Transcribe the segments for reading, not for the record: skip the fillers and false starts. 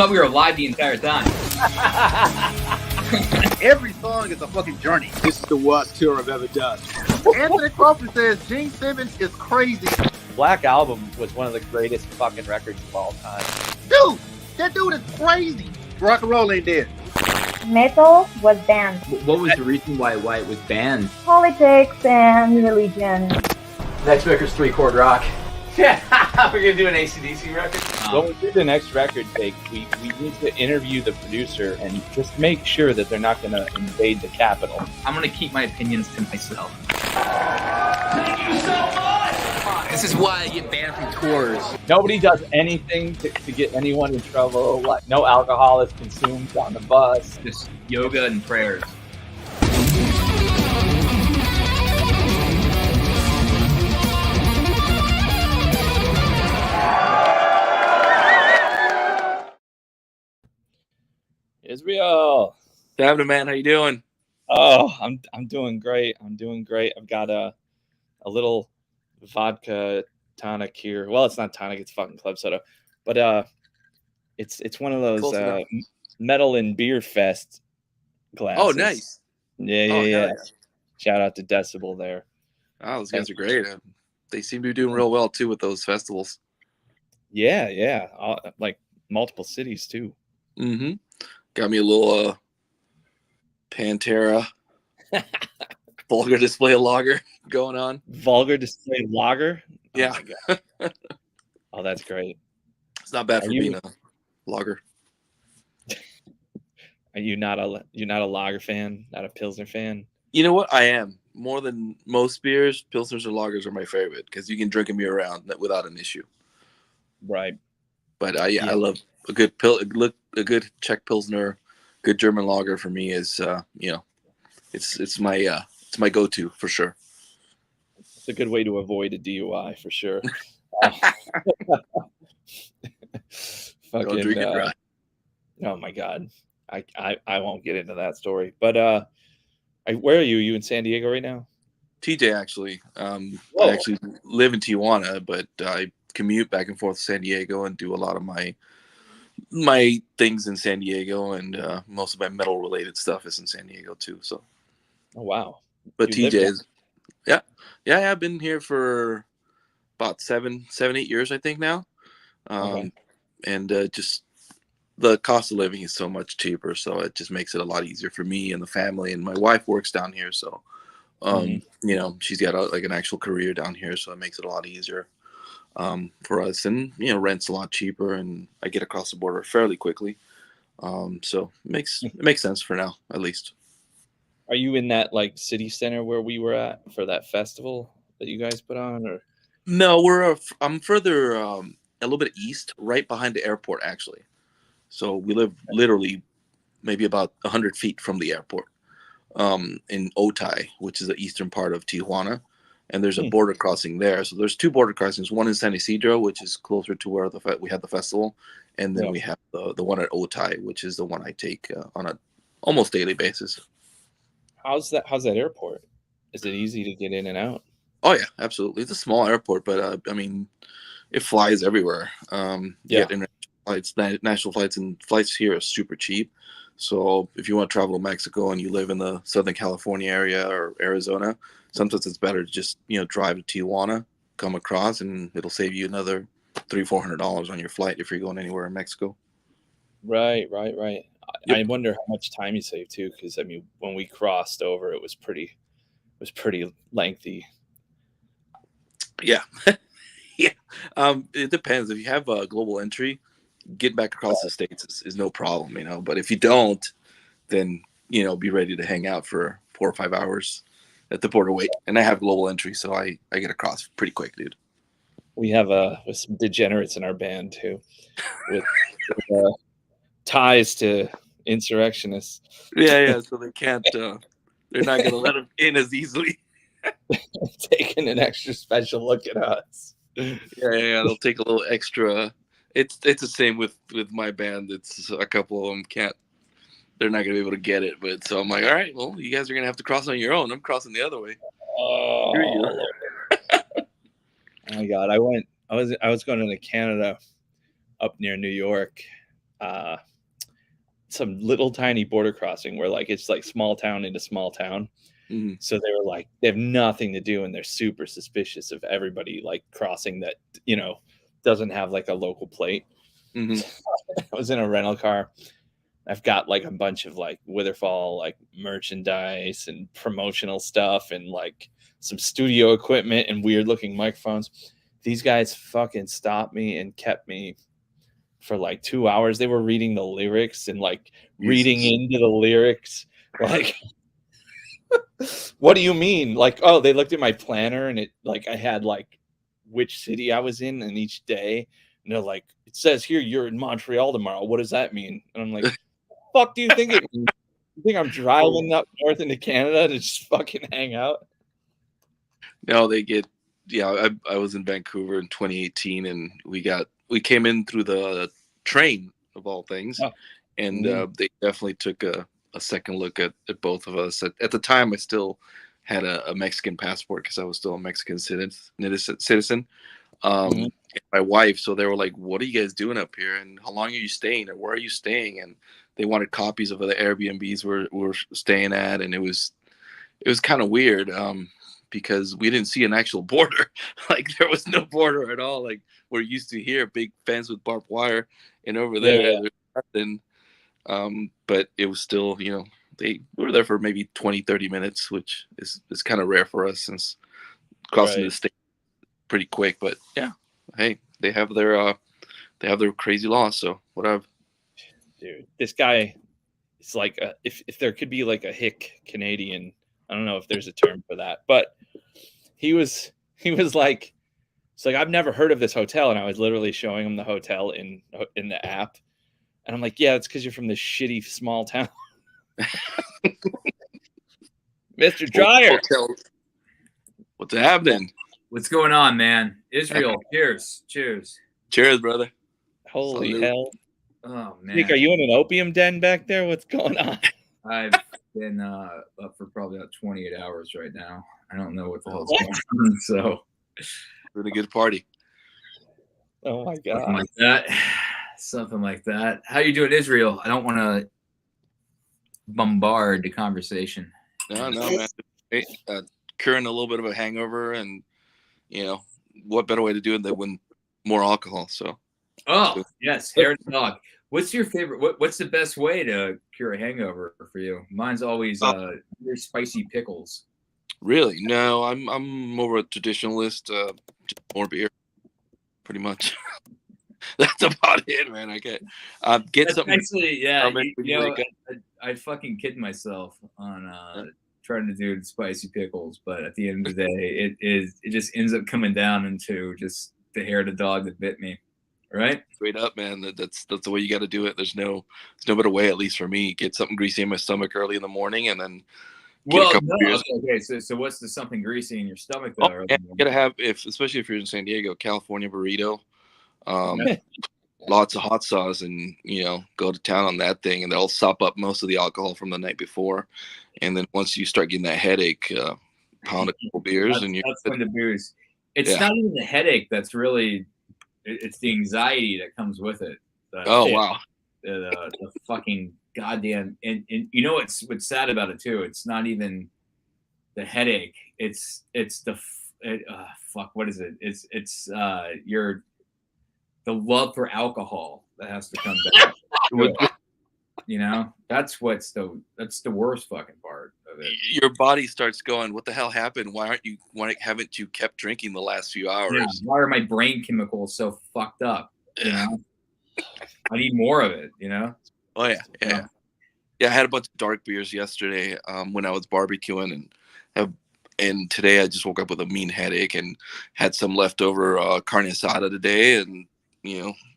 thought we were live the entire time. Every song is a fucking journey. This is the worst tour I've ever done. Anthony Crawford says Gene Simmons is crazy. Black Album was one of the greatest fucking records of all time. Dude, that dude is crazy. Rock and roll ain't dead. Metal was banned. What was the reason why it was banned? Politics and religion. Next record's 3-chord rock. Yeah, we're gonna do an AC/DC record. When we do the next record take, we need to interview the producer and just make sure that they're not going to invade the Capitol. I'm going to keep my opinions to myself. Thank you so much! This is why I get banned from tours. Nobody does anything to get anyone in trouble. Like, no alcohol is consumed on the bus. Just yoga and prayers. Israel. Happening, man? How you doing? Oh, I'm doing great. I've got a little vodka tonic here. Well, it's not tonic, it's fucking club soda. But it's one of those metal and beer fest glasses. Oh, nice. Yeah. Nice. Shout out to Decibel there. Oh, those guys are great. They seem to be doing real well too with those festivals. Yeah. Like multiple cities too. Mm-hmm. Got me a little Pantera vulgar display lager going on. Vulgar display lager? Yeah. Oh, my God. Oh, that's great. It's not bad for being a lager. Are you're not a lager fan, not a Pilsner fan? You know what? I am. More than most beers, Pilsners or lagers are my favorite because you can drink them year round without an issue. Right. But I love a good Czech Pilsner, good German lager for me is it's my go-to for sure. It's a good way to avoid a DUI for sure. Don't drink it dry. Oh my God, I won't get into that story. But where are you? Are you in San Diego right now? TJ actually. I actually live in Tijuana, but I commute back and forth to San Diego and do a lot of my things in San Diego, and most of my metal related stuff is in San Diego too. So, oh wow! But TJ is, yeah. I've been here for about 7-8 years, I think now, and just the cost of living is so much cheaper, so it just makes it a lot easier for me and the family. And my wife works down here, so she's got an actual career down here, so it makes it a lot easier for us. And rent's a lot cheaper, and I get across the border fairly quickly, so it makes sense for now, at least. Are you in that like city center where we were at for that festival that you guys put on, or? No, I'm further a little bit east, right behind the airport actually. So we live literally maybe about 100 feet from the airport, in Otay, which is the eastern part of Tijuana. And there's a border crossing there. So there's 2 border crossings, one in San Isidro, which is closer to where we had the festival. And then we have the one at Otay, which is the one I take on a almost daily basis. How's that airport? Is it easy to get in and out? Oh, yeah, absolutely. It's a small airport, but it flies everywhere. International flights, national flights, and flights here are super cheap. So if you want to travel to Mexico and you live in the Southern California area or Arizona, sometimes it's better to just drive to Tijuana, come across, and it'll save you another $300-400 on your flight if you're going anywhere in Mexico. Right. Yep. I wonder how much time you save too, because when we crossed over, it was pretty lengthy. Yeah. Yeah. It depends. If you have a global entry, getting back across the states is no problem, But if you don't, then be ready to hang out for 4 or 5 hours at the border wait. And I have global entry, so I get across pretty quick, dude. We have some degenerates in our band too, with ties to insurrectionists. Yeah. So they can't. They're not going to let them in as easily. Taking an extra special look at us. Yeah. They'll take a little extra. It's the same with my band. It's a couple of them can't. They're not going to be able to get it. But so I'm like, all right, well, you guys are going to have to cross on your own. I'm crossing the other way. Oh, oh my God! I was going into Canada, up near New York, some little tiny border crossing where like it's like small town into small town. Mhm. So they were like, they have nothing to do and they're super suspicious of everybody like crossing that, you know, doesn't have like a local plate. Mhm. I was in a rental car. I've got like a bunch of like Witherfall like merchandise and promotional stuff and like some studio equipment and weird looking microphones. These guys fucking stopped me and kept me for like 2 hours. They were reading the lyrics and like reading into the lyrics. Like, what do you mean? Like, oh, they looked at my planner and it like I had like which city I was in each day. And they're like, it says here you're in Montreal tomorrow. What does that mean? And I'm like, fuck do you think it means? You think I'm driving up north into Canada to just fucking hang out? No, they get. Yeah, I was in Vancouver in 2018, and we came in through the train of all things, and they definitely took a second look at both of us. At the time, I still had a Mexican passport because I was still a Mexican citizen. And my wife, so they were like, "What are you guys doing up here? And how long are you staying? Or where are you staying?" And they wanted copies of the Airbnbs we're staying at, and it was kind of weird. Because we didn't see an actual border. Like there was no border at all. Like we're used to here, big fence with barbed wire, and over there, there's nothing. But it was still, you know, we were there for maybe 20, 30 minutes, which is kind of rare for us since crossing the state pretty quick. But yeah, hey, they have their crazy laws. So whatever. Dude, this guy, it's like if there could be like a hick Canadian. I don't know if there's a term for that, but he was like, it's like, I've never heard of this hotel. And I was literally showing him the hotel in the app. And I'm like, yeah, it's because you're from this shitty small town. Mr. Dryer. What's happening? What's going on, man? Israel, cheers. Cheers, brother. Holy hell. Oh, man. Nick, are you in an opium den back there? What's going on? I've been up for probably about 28 hours right now. I don't know what the hell's going on. So, we're in a good party. Oh my god, something like that. How you doing, Israel? I don't want to bombard the conversation. No, man. Hey, curing a little bit of a hangover, and you know what better way to do it than with more alcohol? So. Oh yes, hair and dog. What's your favorite? What's the best way to cure a hangover for you? Mine's always very spicy pickles. Really? No, I'm more a traditionalist. Just more beer, pretty much. That's about it, man. I get That's something. Actually, yeah. I fucking kid myself on trying to do spicy pickles, but at the end of the day, it just ends up coming down into just the hair of the dog that bit me. Right, straight up, man. That's the way you got to do it. There's no better way, at least for me. Get something greasy in my stomach early in the morning, and then. Okay. So what's the something greasy in your stomach though? You gotta have, especially if you're in San Diego, California burrito, lots of hot sauce, and go to town on that thing, and they'll sop up most of the alcohol from the night before, and then once you start getting that headache, pound a couple beers, and that's when the booze. It's not even the headache that's really. It's the anxiety that comes with it. Wow. The fucking goddamn and you know what's sad about it too? It's not even the headache. It's the fuck. What is it? It's the love for alcohol that has to come back. That's the worst fucking part of it. Your body starts going, what the hell happened? Why haven't you kept drinking the last few hours? Yeah, why are my brain chemicals so fucked up? I need more of it, Oh yeah. I had a bunch of dark beers yesterday when I was barbecuing, and today I just woke up with a mean headache and had some leftover carne asada today, and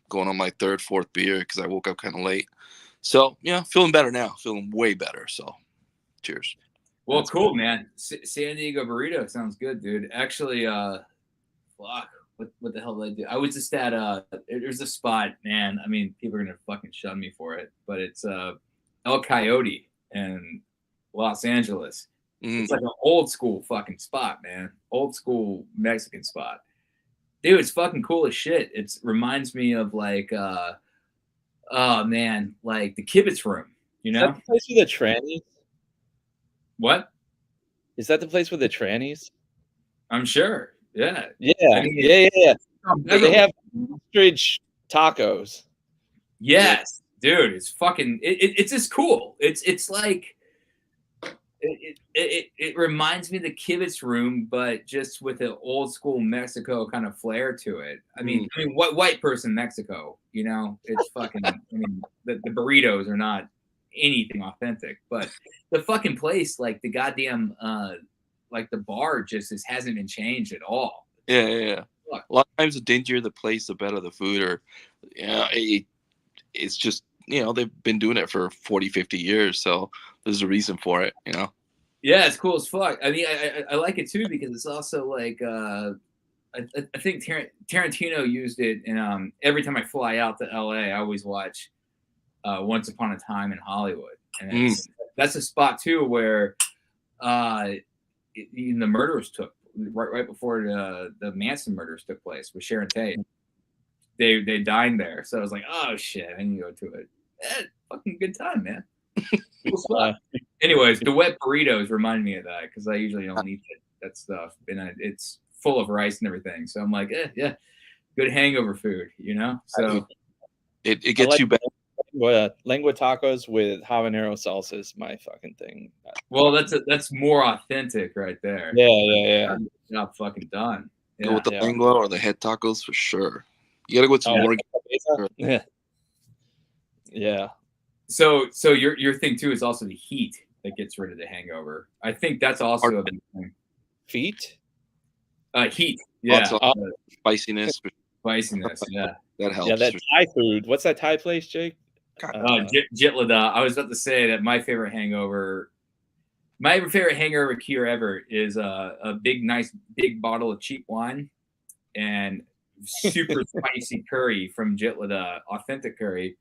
going on my third, fourth beer because I woke up kind of late. So, feeling better now. Feeling way better. So, cheers. Well, that's cool, man. San Diego burrito sounds good, dude. Actually, fuck. What the hell did I do? I was just at there's a spot, man. I mean, people are gonna fucking shun me for it, but it's El Coyote in Los Angeles. It's like an old school fucking spot, man. Old school Mexican spot. Dude, it's fucking cool as shit. It reminds me of like Oh man, like the kibitz room, you Is know? that the place with the trannies? What? Is that the place with the trannies? I'm sure. Yeah. Yeah, I mean, yeah. They everywhere. have ostrich tacos. Yes, dude, it's fucking. It's just cool. It's like it reminds me of the kibitz room, but just with an old school Mexico kind of flair to it. I mean, what white person Mexico? You know, it's fucking. I mean, the burritos are not anything authentic, but the fucking place, like the goddamn, like the bar, just hasn't been changed at all. Yeah. Fuck. A lot of times, the dingier the place, the better the food. Or, it's just, they've been doing it for 40, 50 years. So there's a reason for it, Yeah, it's cool as fuck. I mean, I like it too because it's also like I think Tarantino used it, and every time I fly out to LA, I always watch Once Upon a Time in Hollywood, and that's a spot too where the murders took right before the Manson murders took place with Sharon Tate. They dined there, so I was like, oh shit, I need to go to it. Fucking good time, man. Cool spot. Anyways, the wet burritos remind me of that because I usually don't eat that stuff, and it's full of rice and everything. So I'm like, yeah, good hangover food, So it gets you back. Lengua tacos with habanero salsa is my fucking thing. Well, that's more authentic right there. Yeah. Not fucking done. Go with the lengua or the head tacos for sure. You gotta go with some more. Yeah. So your thing too is also the heat that gets rid of the hangover. I think that's also a big thing. Feet? Heat. Yeah. Spiciness. Spiciness. Yeah. That helps. Yeah, that Thai food. What's that Thai place, Jake? Jitlada. I was about to say that my favorite hangover cure ever is a nice big bottle of cheap wine and super spicy curry from Jitlada, authentic curry,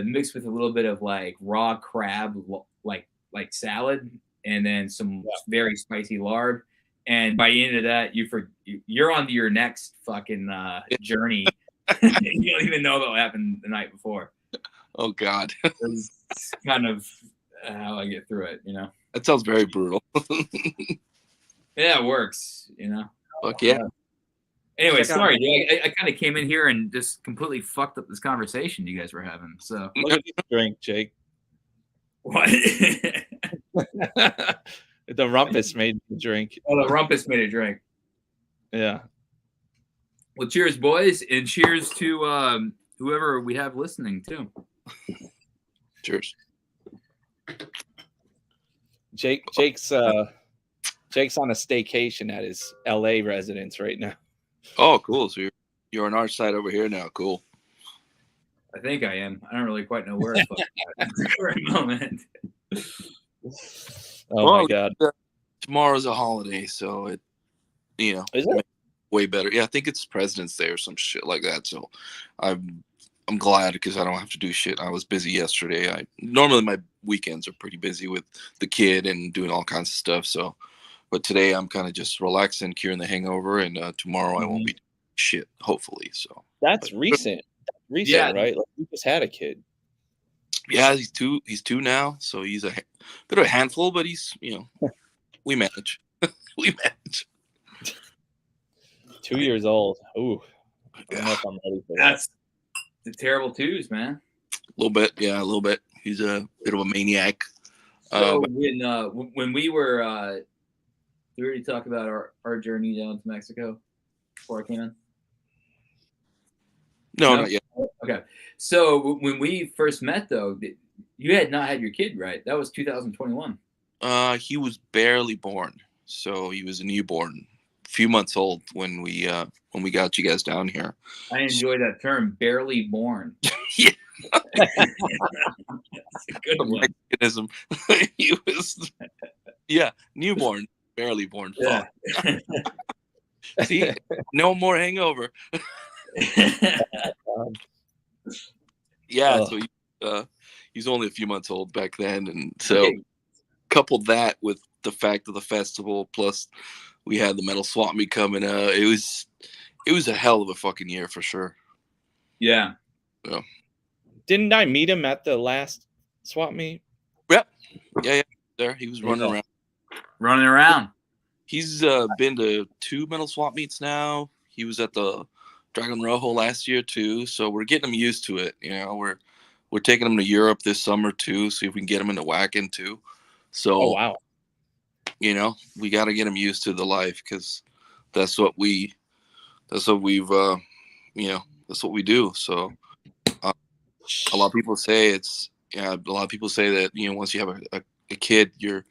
mixed with a little bit of like raw crab, like salad, and then some very spicy lard. And by the end of that, you're on to your next fucking journey. You don't even know what happened the night before. Oh God. It's kind of how I get through it, That sounds very brutal. Yeah, it works, Fuck yeah. Anyway, sorry, I kind of came in here and just completely fucked up this conversation you guys were having. So look at this drink, Jake. What? The rumpus made the drink. Oh, the rumpus made a drink. Yeah. Well, cheers, boys, and cheers to whoever we have listening too. Cheers. Jake's on a staycation at his LA residence right now. Oh, cool. So you're on our side over here now. Cool. I think I am. I don't really quite know where it's at the current moment. My God. Tomorrow's a holiday, so it, is it? Way better. Yeah, I think it's President's Day or some shit like that. So I'm glad because I don't have to do shit. I was busy yesterday. Normally my weekends are pretty busy with the kid and doing all kinds of stuff. So, but today I'm kind of just relaxing, curing the hangover, and tomorrow I won't be doing shit. Hopefully, so that's recent. Yeah. Right? Like, you just had a kid. Yeah, he's two now, so he's a bit of a handful, but he's we manage. We manage. 2 years old. Ooh. I don't know if I'm ready for that. That's the terrible twos, man. A little bit, yeah, a little bit. He's a bit of a maniac. So when we were, did we already talk about our journey down to Mexico before I came in? No, not yet. Okay. So when we first met, though, you had not had your kid, right? That was 2021. He was barely born, so he was a newborn, a few months old when we got you guys down here. I enjoy that term, barely born. Yeah. That's a good one. Mechanism. He was, newborn, barely born. Yeah. See, no more hangover. So he's only a few months old back then, and so coupled that with the fact of the festival, plus we had the Metal Swap Meet coming up. It was a hell of a fucking year for sure. Yeah. Didn't I meet him at the last swap meet? Yep. Yeah. There, he was running around. Running around. He's been to 2 metal swap meets now. He was at the Dragon Rojo last year too. So we're getting him used to it. You know, we're taking him to Europe this summer too, see if we can get him into whacking too. So, Oh wow. You know, we got to get him used to the life because that's what we've, that's what we do. So a lot of people say a lot of people say that, once you have a kid, your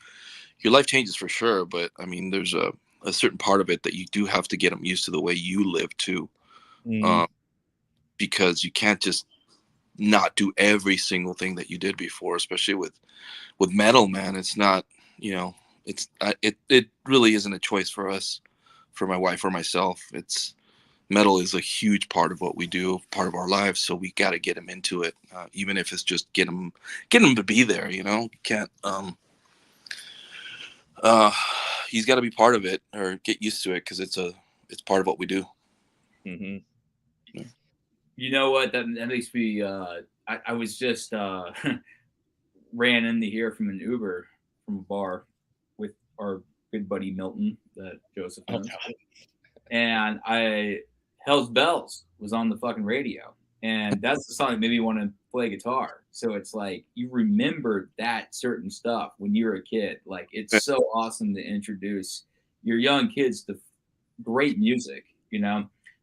life changes for sure. But I mean, there's a certain part of it that you do have to get them used to the way you live too. Because you can't just not do every single thing that you did before, especially with metal, man. It's not, it really isn't a choice for us, for my wife or myself. Metal is a huge part of what we do, part of our lives. So we got to get him into it, even if it's just get him to be there. Can't. He's got to be part of it or get used to it because it's part of what we do. Mm-hmm. Yeah. You know what? That makes me. I was just ran into here from an Uber from a bar with our good buddy Milton that Joseph knows. And Hell's Bells was on the fucking radio. And that's the song that made me want to play guitar. So it's like you remember that certain stuff when you were a kid. Like it's so awesome to introduce your young kids to great music,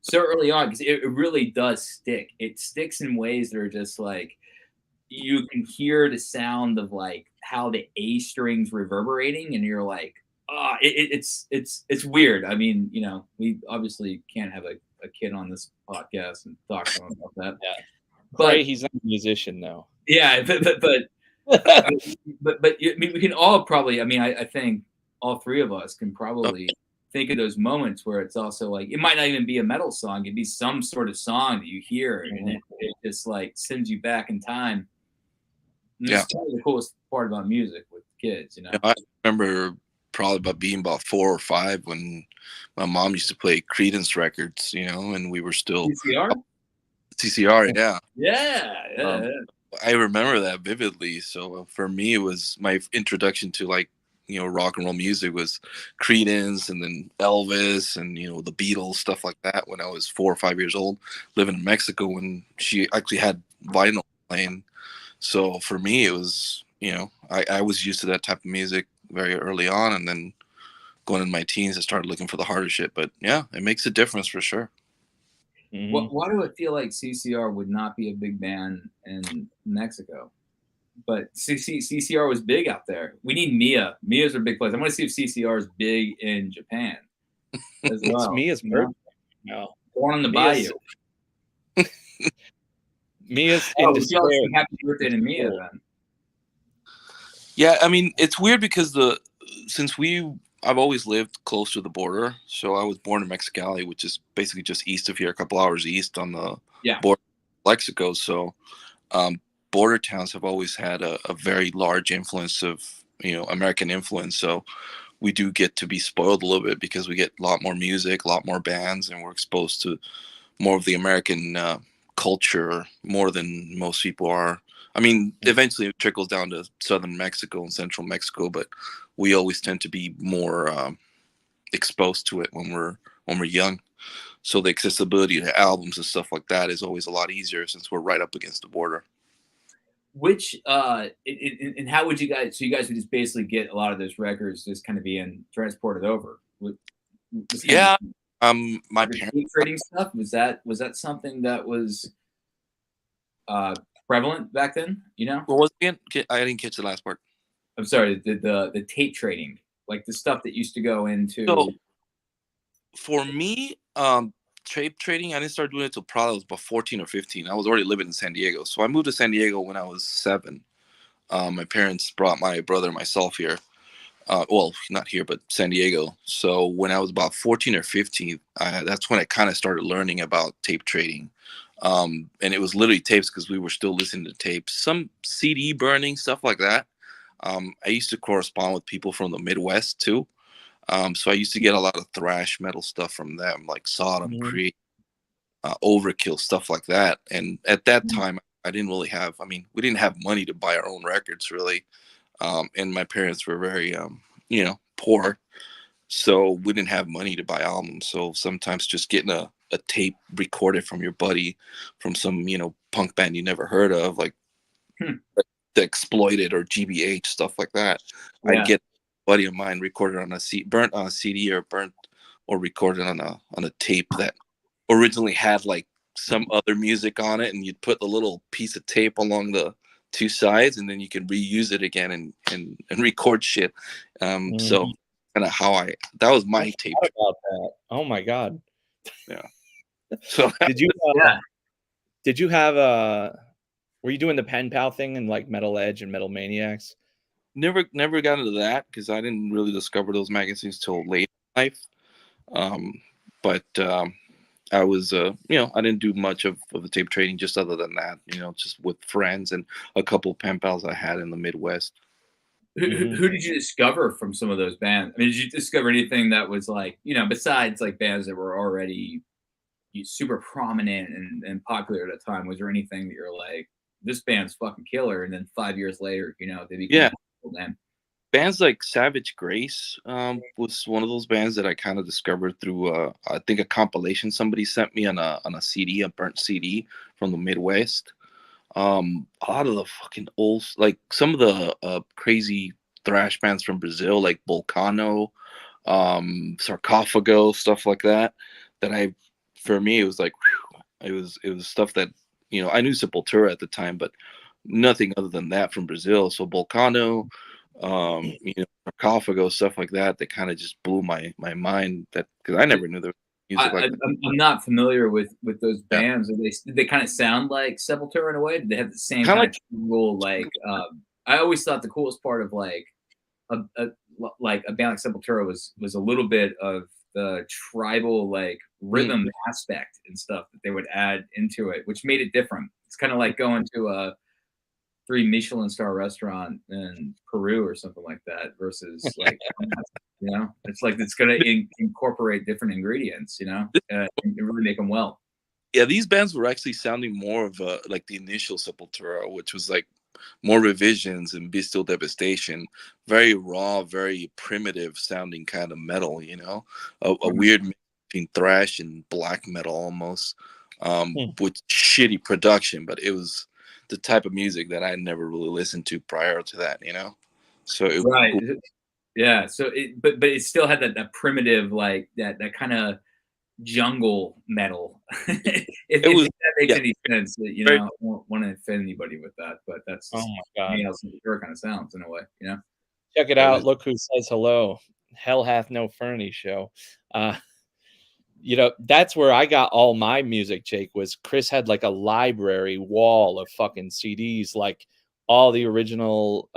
so early on, because it really does stick. It sticks in ways that are just like you can hear the sound of like how the A strings reverberating, and you're like, it's weird. I mean, we obviously can't have a kid on this podcast and talk to him about that. Yeah, but he's not a musician though. Yeah, but we can all probably. I mean, I think all three of us can probably think of those moments where it's also like it might not even be a metal song; it'd be some sort of song that you hear, and it just like sends you back in time. And that's probably the coolest part about music with kids, I remember probably being about 4 or 5 when my mom used to play Creedence records, and we were still CCR, yeah. I remember that vividly. So for me, it was my introduction to like rock and roll music was Creedence, and then Elvis, and the Beatles, stuff like that. When I was 4 or 5 years old, living in Mexico, when she actually had vinyl playing. So for me, it was I was used to that type of music very early on, and then going in my teens, I started looking for the harder shit. But yeah, it makes a difference for sure. Why do I feel like CCR would not be a big band in Mexico? But CCR was big out there. We need Mia. Mia's a big place. I want to see if CCR is big in Japan as well. It's Mia's birthday. No. Born on the Bayou. Mia's in despair. Happy birthday to Mia then. Yeah, I mean, it's weird because I've always lived close to the border. So I was born in Mexicali, which is basically just east of here, a couple hours east on the border of Mexico. So border towns have always had a very large influence of, American influence. So we do get to be spoiled a little bit because we get a lot more music, a lot more bands, and we're exposed to more of the American culture more than most people are. I mean, eventually it trickles down to southern Mexico and central Mexico, but we always tend to be more exposed to it when we're young. So the accessibility to albums and stuff like that is always a lot easier since we're right up against the border. Which and how would you guys? So you guys would just basically get a lot of those records just kind of being transported over. My parents trading stuff was that something that was prevalent back then? What was it again? I didn't catch the last part. I'm sorry. The tape trading, like the stuff that used to go into. So for me, tape trading, I didn't start doing it until probably I was about 14 or 15. I was already living in San Diego, so I moved to San Diego when I was 7. My parents brought my brother and myself here. Well, not here, but San Diego. So when I was about 14 or 15, that's when I kind of started learning about tape trading. And it was literally tapes because we were still listening to tapes, some CD burning, stuff like that. I used to correspond with people from the Midwest too. So I used to get a lot of thrash metal stuff from them, like Sodom, Creed, Overkill, stuff like that. And at that time, I didn't really have. I mean, we didn't have money to buy our own records really, and my parents were very poor, so we didn't have money to buy albums. So sometimes just getting a tape recorded from your buddy from some punk band you never heard of, like the Exploited or GBH, stuff like that. Yeah. I'd get a buddy of mine recorded on burnt on a CD or recorded on a tape that originally had like some other music on it, and you'd put the little piece of tape along the two sides, and then you can reuse it again and record shit. So kind of how that was my tape. About that. Oh my god. Yeah. So did you have were you doing the pen pal thing and like Metal Edge and Metal Maniacs? Never got into that because I didn't really discover those magazines till late in life. But I was I didn't do much of the tape trading, just other than that, just with friends and a couple of pen pals I had in the Midwest. Who did you discover from some of those bands? I mean, did you discover anything that was like, besides like bands that were already super prominent and popular at a time? Was there anything that you're like, this band's fucking killer, and then 5 years later, they became man? Bands like Savage Grace was one of those bands that I kind of discovered through I think a compilation somebody sent me on a CD, a burnt CD from the Midwest. A lot of the fucking old, like some of the crazy thrash bands from Brazil, like Volcano, Sarcophago, stuff like that. For me, it was like, whew, it was stuff that I knew Sepultura at the time, but nothing other than that from Brazil. So Volcano, Sarcophago, stuff like that kind of just blew my mind, that because I never knew there was music like that. I'm not familiar with those bands. Did they kind of sound like Sepultura in a way? Did they have the same kind of rule? Like I always thought the coolest part of like a band like Sepultura was a little bit of the tribal like rhythm aspect and stuff that they would add into it, which made it different. It's kind of like going to a 3 Michelin star restaurant in Peru or something like that versus like, it's like, it's going to incorporate different ingredients, and really make them well. Yeah, these bands were actually sounding more of like the initial Sepultura, which was like more revisions and Bestial Devastation, very raw, very primitive sounding kind of metal, a weird mix between thrash and black metal almost, with shitty production, but it was the type of music that I never really listened to prior to that, So it was cool. Yeah. So but it still had that primitive, like that kind of jungle metal. if that makes any sense, I don't want to offend anybody with that, but that's oh my god, how Sepultura kind of sounds in a way, Check it out. Look who says hello. Hell hath no Fernie show. That's where I got all my music, Jake, was Chris had like a library wall of fucking CDs, like all the original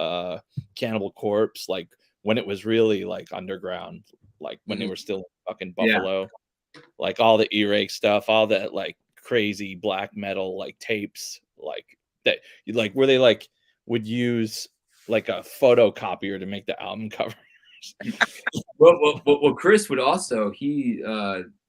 Cannibal Corpse, like when it was really like underground, like when they were still in fucking Buffalo, like all the E-Rake stuff, all that like crazy black metal like tapes, like that, like where they like would use like a photocopier to make the album covers. well, Chris would also, he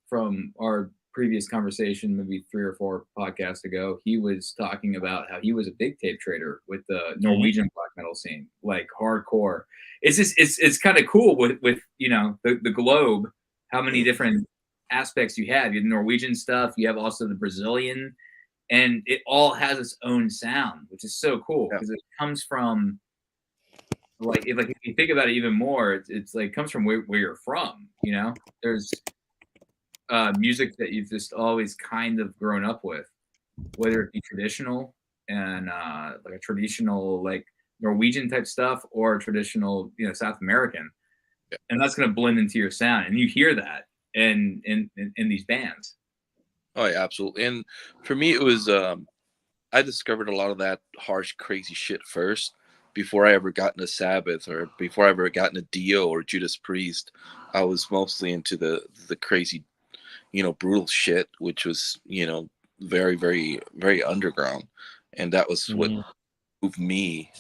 from our previous conversation, maybe 3 or 4 podcasts ago, he was talking about how he was a big tape trader with the Norwegian black metal scene, like hardcore. It's kind of cool with the globe, how many different aspects you have. You have the Norwegian stuff, you have also the Brazilian, and it all has its own sound, which is so cool because it comes from like if you think about it even more, it's like comes from where you're from. There's music that you've just always kind of grown up with, whether it be traditional and like a traditional like Norwegian type stuff or traditional South American, and that's going to blend into your sound, and you hear that in these bands. Oh yeah, absolutely. And for me, it was I discovered a lot of that harsh, crazy shit first before I ever got into Sabbath or before I ever got into Dio or Judas Priest. I was mostly into the crazy, brutal shit, which was, very, very, very underground. And that was what moved me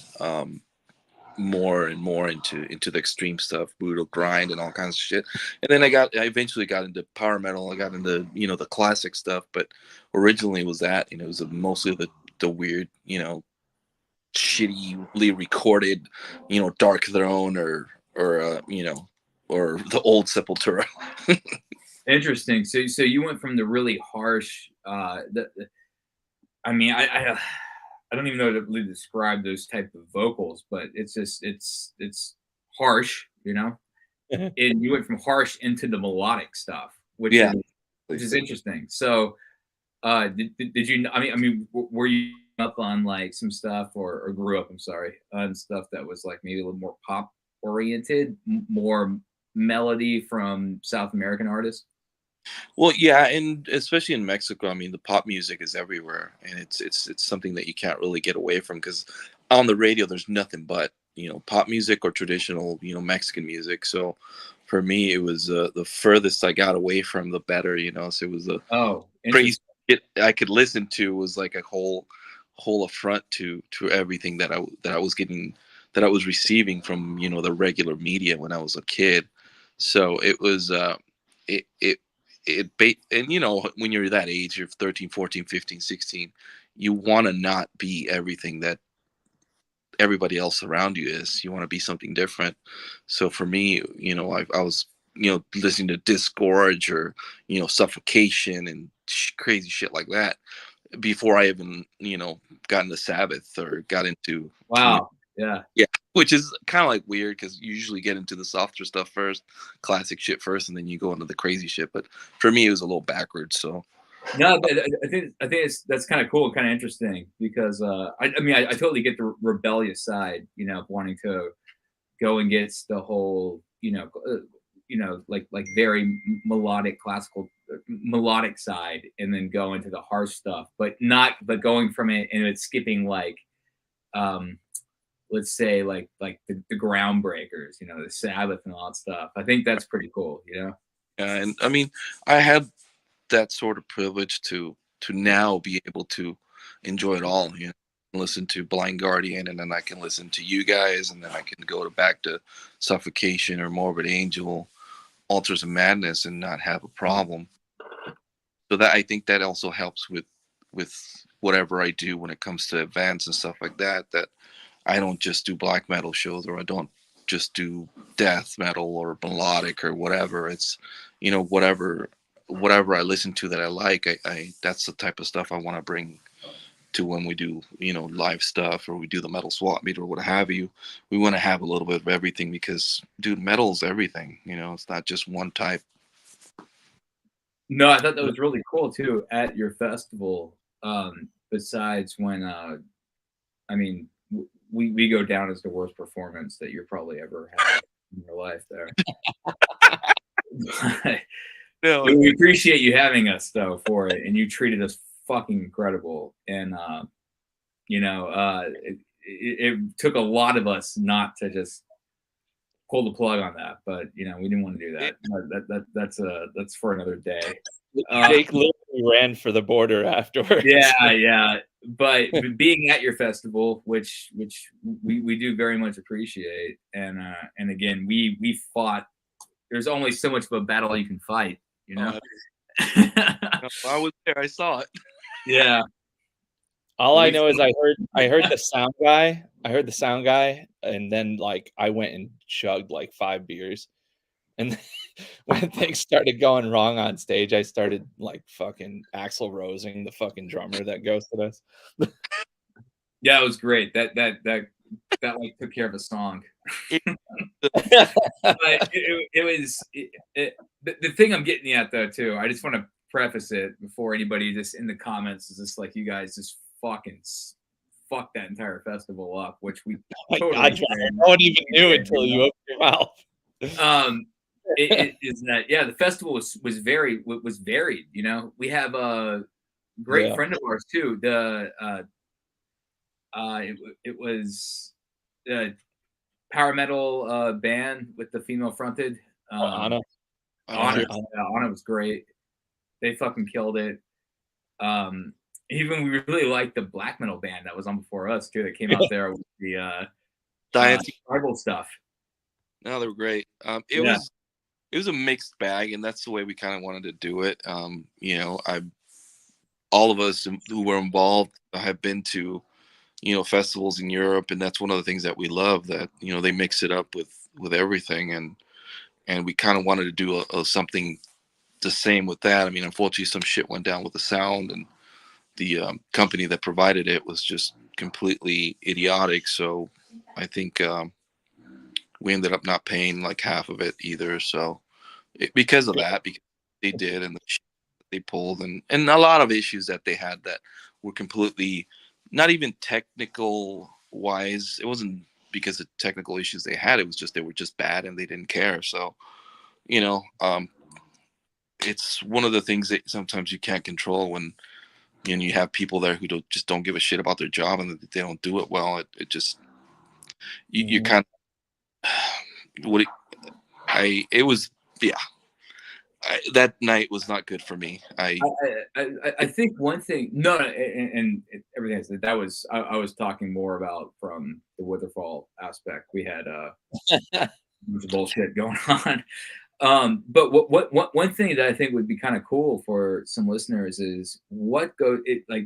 more and more into the extreme stuff, brutal grind and all kinds of shit. And then I eventually got into power metal. I got into, the classic stuff, but originally it was that, it was mostly the weird, you know, shittily recorded, you know, Dark Throne or you know, or the old Sepultura. Interesting. So you went from the really harsh. I mean, I don't even know how to really describe those type of vocals, but it's just it's harsh, you know. And you went from harsh into the melodic stuff, which is interesting. So, did you? I mean, were you up on like some stuff, or grew up? I'm sorry, on stuff that was like maybe a little more pop oriented, more melody from South American artists? Well, yeah, and especially in Mexico, I mean, the pop music is everywhere, and it's something that you can't really get away from, because on the radio there's nothing but, you know, pop music or traditional, you know, Mexican music. So for me, it was the furthest I got away from, the better, you know. So it was the crazy shit I could listen to was like a whole affront to everything that I was getting, that I was receiving from, you know, the regular media when I was a kid. So it was and you know, when you're that age, you're 13, 14, 15, 16, you want to not be everything that everybody else around you is. You want to be something different. So for me, you know, I was, you know, listening to Disgorge or, you know, Suffocation and crazy shit like that before I even, you know, got into Sabbath or got into yeah, which is kind of like weird, because you usually get into the softer stuff first, classic shit first, and then you go into the crazy shit. But for me, it was a little backwards. So no, I think that's kind of cool, kind of interesting, because I mean, I totally get the rebellious side, you know, wanting to go and get the whole, you know, like very melodic, classical, melodic side, and then go into the harsh stuff, but going from it and it's skipping like, let's say like the Groundbreakers, you know, the Sabbath and all that stuff. I think that's pretty cool, you know. and I mean, I had that sort of privilege to now be able to enjoy it all, you know, listen to Blind Guardian, and then I can listen to you guys, and then I can go back to Suffocation or Morbid Angel, Altars of Madness, and not have a problem. So that, I think that also helps with whatever I do when it comes to events and stuff like that, that I don't just do black metal shows, or I don't just do death metal or melodic or whatever. It's, you know, whatever I listen to that I like, I that's the type of stuff I want to bring to when we do, you know, live stuff, or we do the metal swap meet or what have you. We want to have a little bit of everything, because dude, metal's everything, you know. It's not just one type. No, I thought that was really cool too at your festival. Besides when I mean, we go down as the worst performance that you're probably ever had in your life there. No, we appreciate you having us though for it, and you treated us fucking incredible. And you know, it took a lot of us not to just pull the plug on that, but you know, we didn't want to do that. That's for another day. Jake literally ran for the border afterwards. Yeah. But being at your festival, which we do very much appreciate, and again, we fought. There's only so much of a battle you can fight, you know. I was there. I saw it. Yeah. All I know is I heard the sound guy. I heard the sound guy, and then like I went and chugged like 5 beers, and when things started going wrong on stage, I started like fucking Axl Rosing, the fucking drummer that ghosted us. Yeah, it was great. That like took care of a song. But it was the thing I'm getting at though too. I just want to preface it before anybody just in the comments is just like, you guys just fucking fuck that entire festival up, which we totally God, no one even knew until you opened your mouth. It is that the festival was varied. You know, we have a great friend of ours too. It was the power metal band with the female fronted. Anna was great. They fucking killed it. Even we really liked the black metal band that was on before us too. That came out there with the tribal stuff. No, they were great. It was a mixed bag, and that's the way we kind of wanted to do it. You know, all of us who were involved have been to, festivals in Europe, and that's one of the things that we love, that they mix it up with everything, and we kind of wanted to do something the same with that. I mean, unfortunately, some shit went down with the sound, and the company that provided it was just completely idiotic. So I think we ended up not paying like half of it either. So because of that, because they did, and the shit they pulled, and a lot of issues that they had that were completely not even technical wise. It wasn't because of technical issues they had. It was just they were just bad and they didn't care. So it's one of the things that sometimes you can't control when you have people there who just don't give a shit about their job, and they don't do it well. It just you kind of what it was. Yeah, that night was not good for me. I think one thing, and everything I said, that was I was talking more about from the Witherfall aspect. We had a bunch of bullshit going on. But one thing that I think would be kind of cool for some listeners is like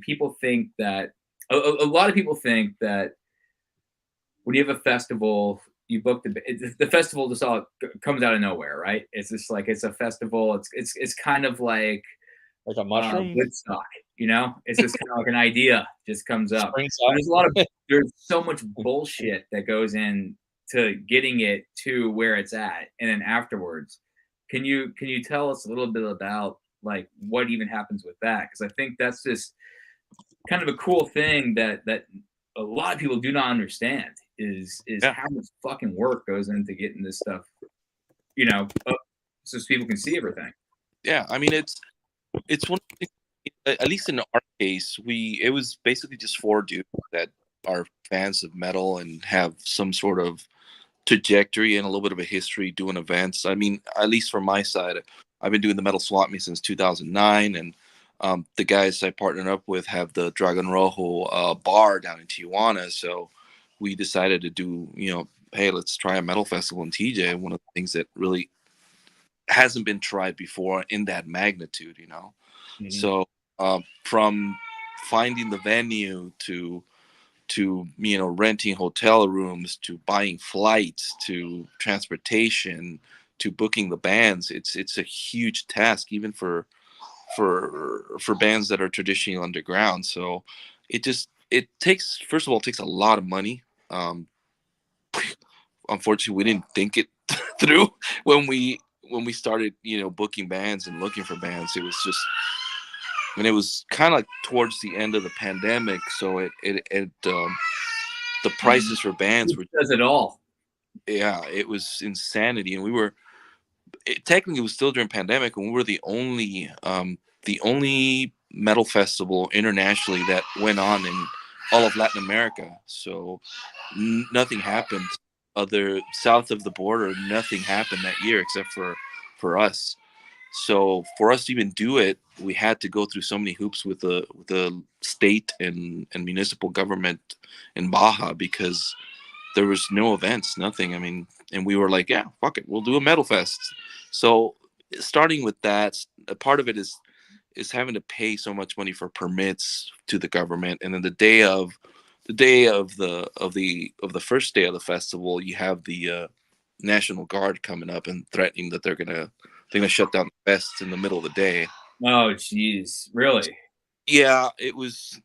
people think that a lot of people think that when you have a festival, you book the festival just all comes out of nowhere, right? It's just like it's a festival. It's kind of like a mushroom. Woodstock, it's just kind of like an idea just comes up. There's so much bullshit that goes in to getting it to where it's at, and then afterwards, can you tell us a little bit about like what even happens with that? Because I think that's just kind of a cool thing that a lot of people do not understand is how much fucking work goes into getting this stuff, up so people can see everything. Yeah, I mean it's one of the things, at least in our case, it was basically just 4 dudes that are fans of metal and have some sort of trajectory and a little bit of a history doing events. I mean, at least from my side, I've been doing the Metal Swap Meet since 2009, and the guys I partnered up with have the Dragon Rojo bar down in Tijuana. So we decided to do, hey, let's try a metal festival in TJ. One of the things that really hasn't been tried before in that magnitude, Mm-hmm. So from finding the venue to renting hotel rooms, to buying flights, to transportation, to booking the bands, it's a huge task, even for bands that are traditionally underground. So it takes, first of all, it takes a lot of money. Unfortunately, we didn't think it through when we started, booking bands and looking for bands. It was just, and it was kind of like towards the end of the pandemic. So the prices for bands were does it all. Yeah, it was insanity, and technically it was still during pandemic, and we were the only metal festival internationally that went on in all of Latin America. So nothing happened south of the border. Nothing happened that year except for us. So for us to even do it, we had to go through so many hoops with the state and municipal government in Baja, because there was no events, nothing. I mean, and we were like, yeah, fuck it, we'll do a metal fest. So starting with that, a part of it is having to pay so much money for permits to the government, and then the day of the first day of the festival, you have the National Guard coming up and threatening that they're gonna shut down the fest in the middle of the day. Oh, jeez, really? Yeah, it was.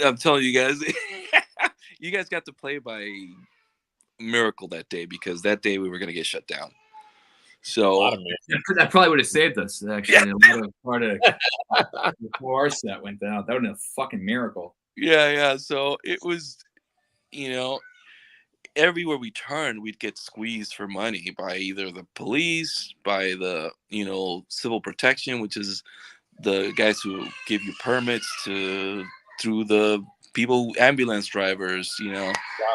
I'm telling you guys, you guys got to play by miracle that day, because that day we were gonna get shut down. So that probably would have saved us. Actually, yeah. Part of before our set went down, that would have been a fucking miracle. Yeah. So it was, everywhere we turned, we'd get squeezed for money by either the police, by the civil protection, which is the guys who give you permits, through the people, ambulance drivers.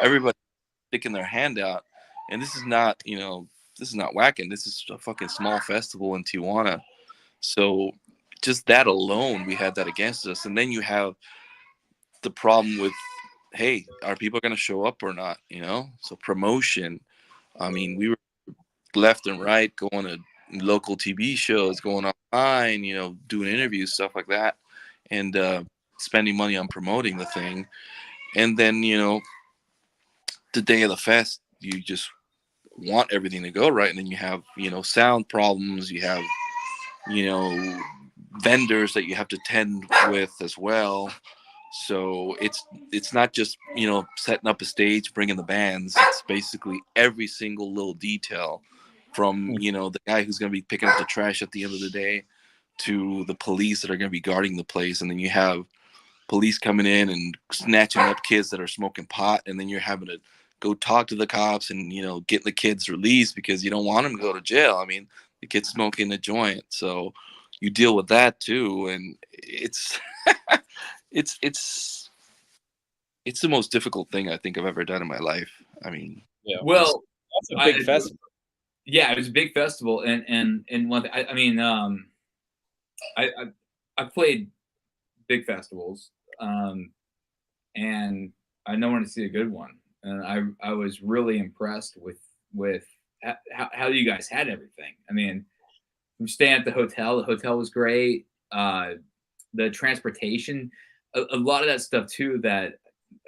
Everybody sticking their hand out. And this is not whacking. This is a fucking small festival in Tijuana. So just that alone, we had that against us. And then you have the problem with, hey, are people going to show up or not? So promotion. I mean, we were left and right going to local TV shows, going online, doing interviews, stuff like that. and spending money on promoting the thing. And then, the day of the fest, you just want everything to go right. And then you have, sound problems. You have, vendors that you have to tend with as well. So it's not just, setting up a stage, bringing the bands. It's basically every single little detail from, the guy who's going to be picking up the trash at the end of the day to the police that are going to be guarding the place. And then you have police coming in and snatching up kids that are smoking pot. And then you're having to go talk to the cops and, getting the kids released because you don't want them to go to jail. I mean, the kid's smoking a joint. So you deal with that too. And it's, it's the most difficult thing I think I've ever done in my life. I mean, Well, that's a big festival. Yeah, it was a big festival, and one. I mean, I played big festivals, and I know when to see a good one, and I was really impressed with how you guys had everything. I mean, from staying at the hotel was great. The transportation, a lot of that stuff too that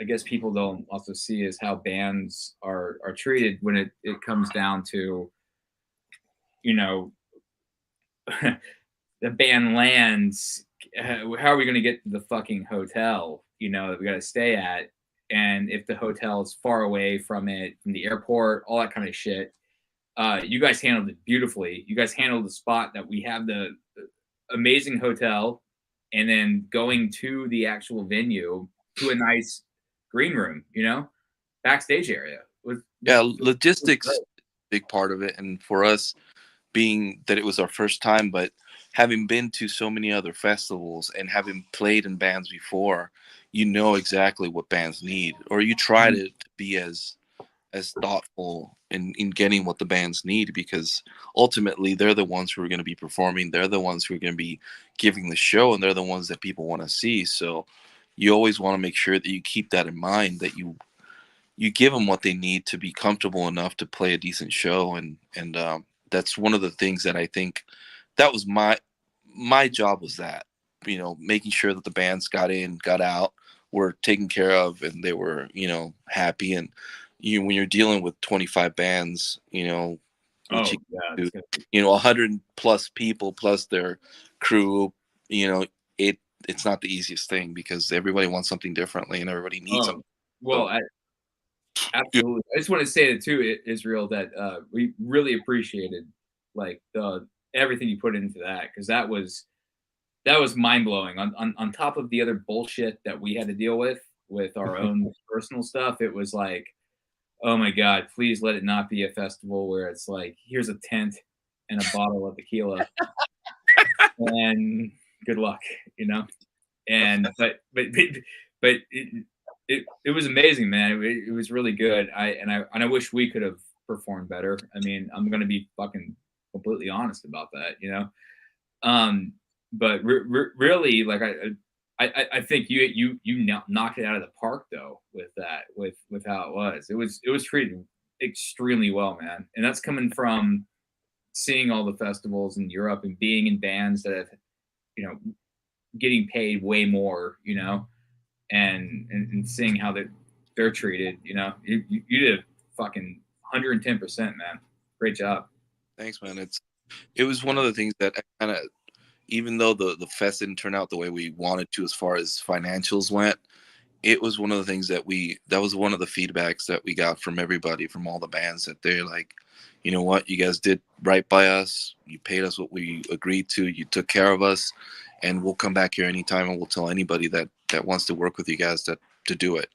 I guess people don't also see is how bands are treated when it comes down to, the band lands. How are we going to get to the fucking hotel, that we got to stay at? And if the hotel is far away from the airport, all that kind of shit. You guys handled it beautifully. You guys handled the spot that we have the amazing hotel, and then going to the actual venue to a nice green room, backstage area. Logistics is a big part of it. And for us, being that it was our first time, but having been to so many other festivals and having played in bands before, you know exactly what bands need, or you try to be as thoughtful in getting what the bands need, because ultimately they're the ones who are going to be performing. They're the ones who are going to be giving the show, and they're the ones that people want to see. So you always want to make sure that you keep that in mind, that you give them what they need to be comfortable enough to play a decent show. And that's one of the things that I think that was my job, was that, making sure that the bands got in, got out, were taken care of, and they were, happy. And when you're dealing with 25 bands, 100 plus people plus their crew, it's not the easiest thing, because everybody wants something differently and everybody needs something. Well, absolutely. I just want to say that too, Israel, that we really appreciated everything you put into that, because that was mind blowing. On top of the other bullshit that we had to deal with our own personal stuff, it was like, oh my God, please let it not be a festival where it's like, here's a tent and a bottle of tequila, and good luck, And but it was amazing, man. It was really good. I wish we could have performed better. I mean, I'm gonna be fucking completely honest about that, But really, like I think you knocked it out of the park though with that, with how it was. It was treated extremely well, man. And that's coming from seeing all the festivals in Europe and being in bands that have, getting paid way more, and seeing how they're treated, you did fucking 110%, man. Great job. Thanks, man. It was one of the things that kind of, even though the fest didn't turn out the way we wanted to as far as financials went, it was one of the things that was one of the feedbacks that we got from everybody, from all the bands, that they're like, you know what, you guys did right by us. You paid us what we agreed to. You took care of us, and we'll come back here anytime, and we'll tell anybody that wants to work with you guys to do it.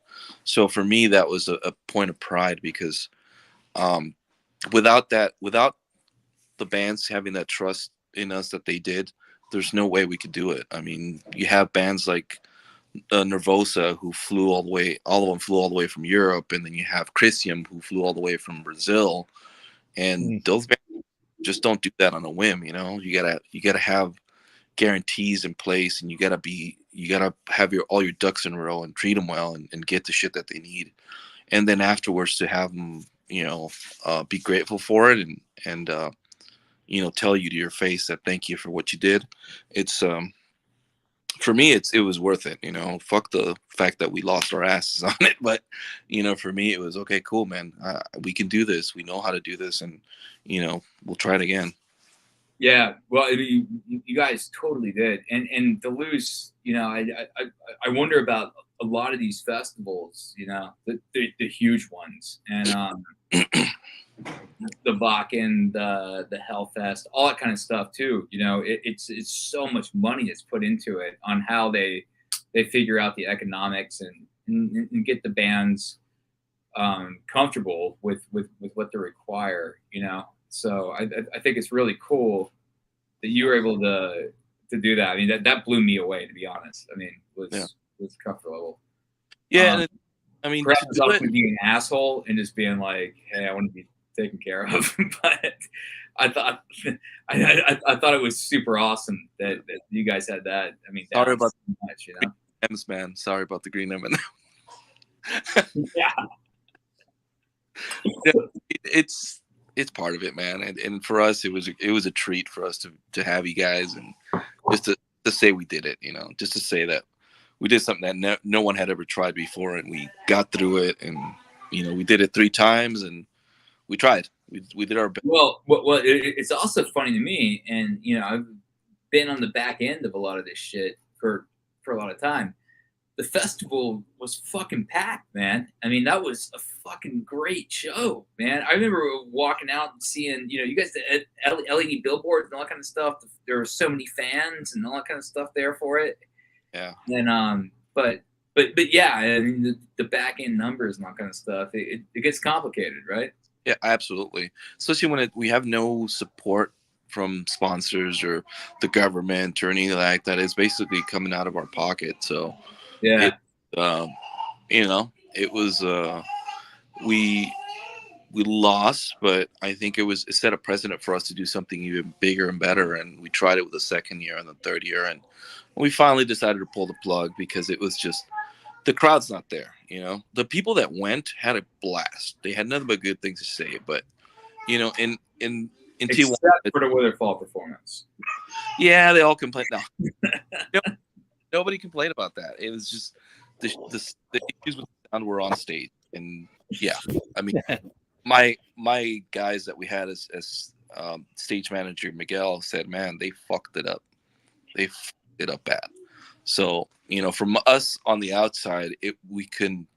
So for me, that was a point of pride, because without the bands having that trust in us that they did, there's no way we could do it. I mean, you have bands like Nervosa, who flew all of them flew all the way from Europe, and then you have Crisium, who flew all the way from Brazil, and those bands just don't do that on a whim. You gotta have guarantees in place, and you gotta have all your ducks in a row and treat them well, and get the shit that they need, and then afterwards to have them be grateful for it, and tell you to your face that thank you for what you did. It's for me, it was worth it. You know, fuck the fact that we lost our asses on it, but you know, for me, it was okay, cool, man. We can do this. We know how to do this, and you know, we'll try it again. Yeah, well, I mean, you guys totally did, and to lose, you know, I wonder about a lot of these festivals, you know, the huge ones, and the Bakken, the Hellfest, all that kind of stuff too. You know, it's so much money that's put into it on how they figure out the economics and get the bands comfortable with what they require. You know. So I think it's really cool that you were able to do that. I mean, that blew me away, to be honest. I mean, was comfort level. Yeah, I mean, perhaps it's also being an asshole and just being like, "Hey, I want to be taken care of." But I thought it was super awesome that you guys had that. I mean, sorry about so much, you know. M's, man. Sorry about the green M&M. Yeah. It's part of it, man, and for us, it was a treat for us to have you guys, and just to say we did it, you know, just to say that we did something that no one had ever tried before, and we got through it, and you know, we did it 3 times, and we tried, we did our best. Well, it's also funny to me, and you know, I've been on the back end of a lot of this shit for a lot of time. The festival was fucking packed, man. I mean, that was a fucking great show, man. I remember walking out and seeing, you know, you guys did LED billboards and all that kind of stuff. There were so many fans and all that kind of stuff there for it. Yeah. And but yeah, I mean, the back end numbers and all that kind of stuff. It gets complicated, right? Yeah, absolutely. Especially when we have no support from sponsors or the government or anything like that. It's basically coming out of our pocket. So. Yeah, you know, it was we lost, but I think it set a precedent for us to do something even bigger and better. And we tried it with the second year and the third year, and we finally decided to pull the plug because it was just the crowd's not there. You know, the people that went had a blast. They had nothing but good things to say. But you know, in except Tijuana, for the Witherfall performance. Yeah, they all complained. No. Nobody complained about that. It was just the issues with the sound were on stage, and yeah, I mean, my guys that we had as stage manager Miguel said, man, they fucked it up. They fucked it up bad. So you know, from us on the outside, you couldn't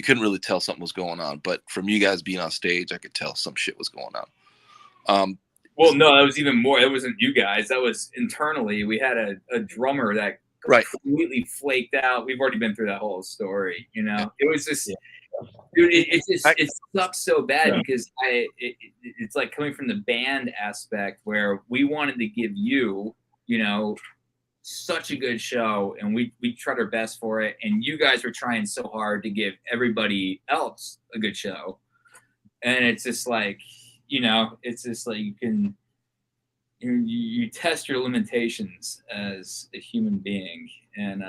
really tell something was going on, but from you guys being on stage, I could tell some shit was going on. Well, no, that was even more. It wasn't you guys. That was internally. We had a drummer that completely flaked out. We've already been through that whole story, you know. It was just, dude. It sucks so bad because it's like coming from the band aspect where we wanted to give you, you know, such a good show, and we tried our best for it, and you guys were trying so hard to give everybody else a good show, and it's just like, you know, it's just like you test your limitations as a human being, and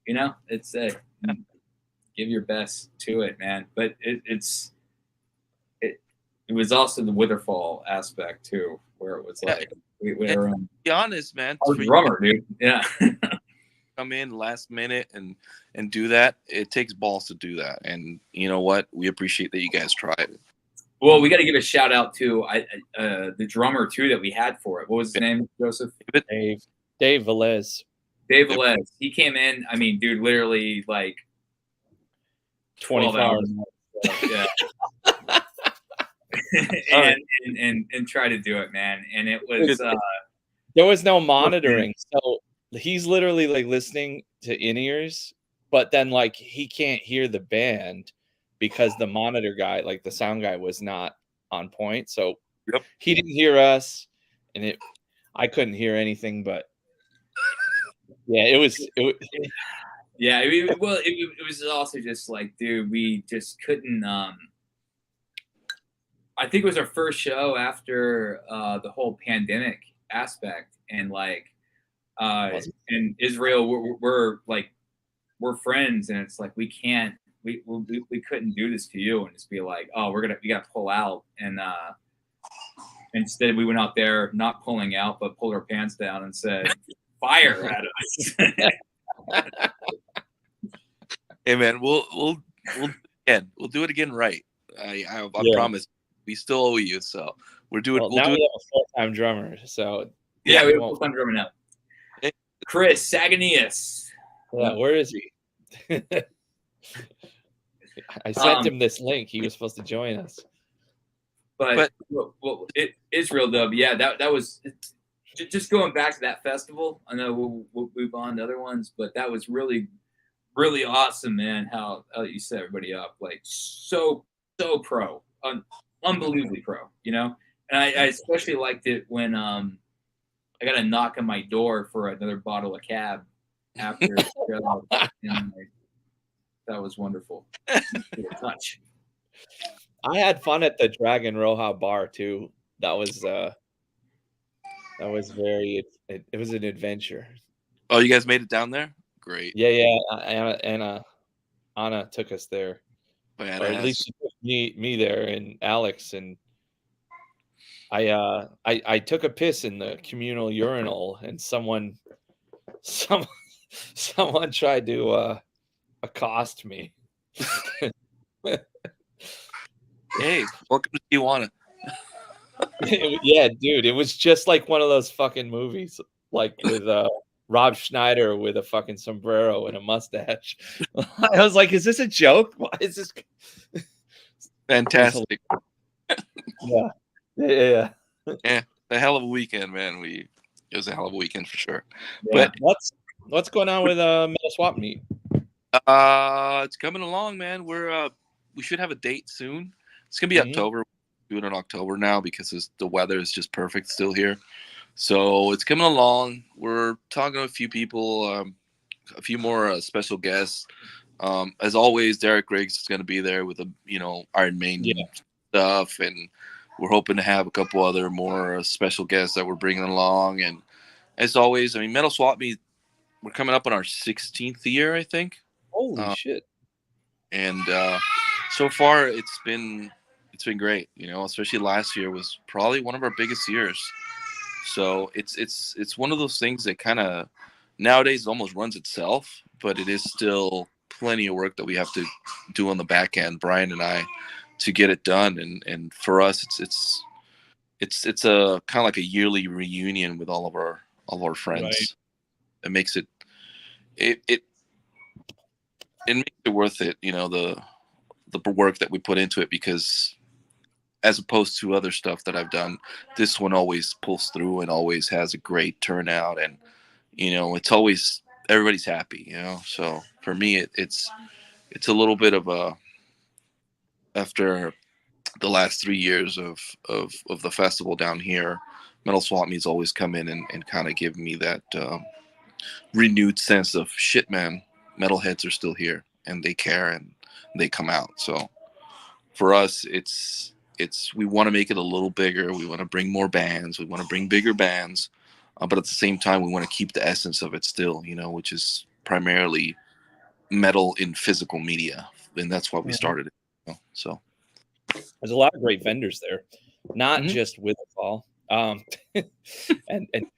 you know, it's give your best to it, man. But it was also the Witherfall aspect too, where it was like we were be honest, man. Our drummer, dude. Yeah. Come in last minute and do that. It takes balls to do that, and you know what? We appreciate that you guys tried it. Well, we got to give a shout out to the drummer too that we had for it. What was his name, Joseph? Dave Velez. Dave Velez. He came in. I mean, dude, literally like 24 hours. Yeah. and try to do it, man. And it was there was no monitoring, so he's literally like listening to in-ears, but then like he can't hear the band because the monitor guy, like the sound guy, was not on point. So he didn't hear us, and I couldn't hear anything. But yeah, it was yeah. It was also just like, dude, we just couldn't. I think it was our first show after the whole pandemic aspect, and like in Israel, we're friends, and it's like we can't. We couldn't do this to you and just be like, oh, we gotta pull out, and instead we went out there not pulling out but pulled our pants down and said, fire at us. Hey man, we'll do it again right. I promise. We still owe you, so we'll do it. Well, We'll now do we it. have a full-time drummer, so Yeah, we have won't- full-time drummer now. Hey. Chris Sagonius. yeah, where is he? I sent him this link. He was supposed to join us. But well, it is real though. Yeah, that was just going back to that festival. I know we'll move on to other ones, but that was really, really awesome, man. How you set everybody up, like so pro, unbelievably pro, you know. And I especially liked it when I got a knock on my door for another bottle of cab after the show. And that was wonderful. Touch. I had fun at the Dragon Roja bar too. That was very. It was an adventure. Oh, you guys made it down there? Great. Yeah. Anna took us there, Badass. or at least she took me there, and Alex, and I took a piss in the communal urinal, and someone tried to accost me. Hey, welcome to Tijuana. Yeah, dude, it was just like one of those fucking movies, like with Rob Schneider with a fucking sombrero and a mustache. I was like, is this a joke? Why is this? Fantastic. Yeah. Yeah, a hell of a weekend, man. It was a hell of a weekend for sure. Yeah. But what's going on with Metal Swap Meet? It's coming along, man. We should have a date soon. It's gonna be October. We're doing it in October now because the weather is just perfect still here. So it's coming along. We're talking to a few people, a few more special guests. As always, Derek Riggs is gonna be there with Iron Maiden stuff, and we're hoping to have a couple other more special guests that we're bringing along. And as always, I mean, Metal Swap Meet, we're coming up on our 16th year, I think. Holy shit! And so far, it's been great. Especially last year was probably one of our biggest years. So it's one of those things that kind of nowadays almost runs itself, but it is still plenty of work that we have to do on the back end, Brian and I, to get it done. And for us, it's a kind of like a yearly reunion with all of our friends. Right. It makes it makes it worth it, the work that we put into it, because as opposed to other stuff that I've done, this one always pulls through and always has a great turnout, and it's always everybody's happy, So for me, it's a little bit of a, after the last 3 years of the festival down here, Metal Swap Meet's always come in and kind of give me that renewed sense of shit, man. Metalheads are still here and they care and they come out. So for us, we want to make it a little bigger. We want to bring more bands. We want to bring bigger bands, but at the same time, we want to keep the essence of it still, which is primarily metal in physical media, and that's why we started it. So there's a lot of great vendors there, not just Witherfall, and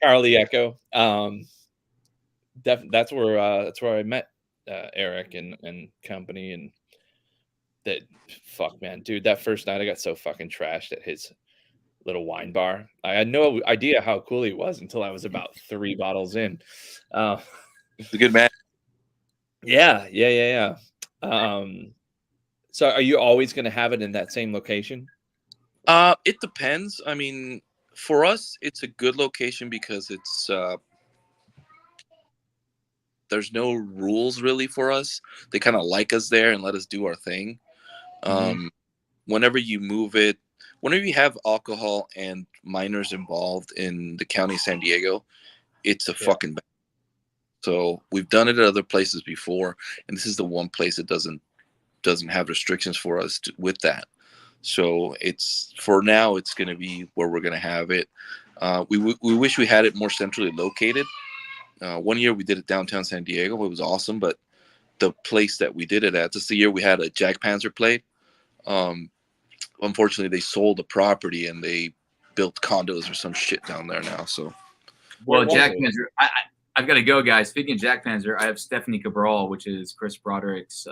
Charlie Echo. That's where I met Eric and company, and that fuck, man, dude, that first night I got so fucking trashed at his little wine bar. I had no idea how cool he was until I was about 3 bottles in. He's a good man. Yeah. So are you always going to have it in that same location? It depends. I mean, for us, it's a good location because it's there's no rules really for us. They kind of like us there and let us do our thing. Whenever you move it, whenever you have alcohol and minors involved in the county of San Diego, it's a fucking bad. So we've done it at other places before, and this is the one place that doesn't have restrictions for us with that. So for now, it's going to be where we're going to have it. We wish we had it more centrally located. One year we did it downtown San Diego. It was awesome, but the place that we did it at, just the year we had a Jack Panzer play. Unfortunately, they sold the property and they built condos or some shit down there now. So, well, Jack Panzer, I've got to go, guys. Speaking of Jack Panzer, I have Stephanie Cabral, which is Chris Broderick's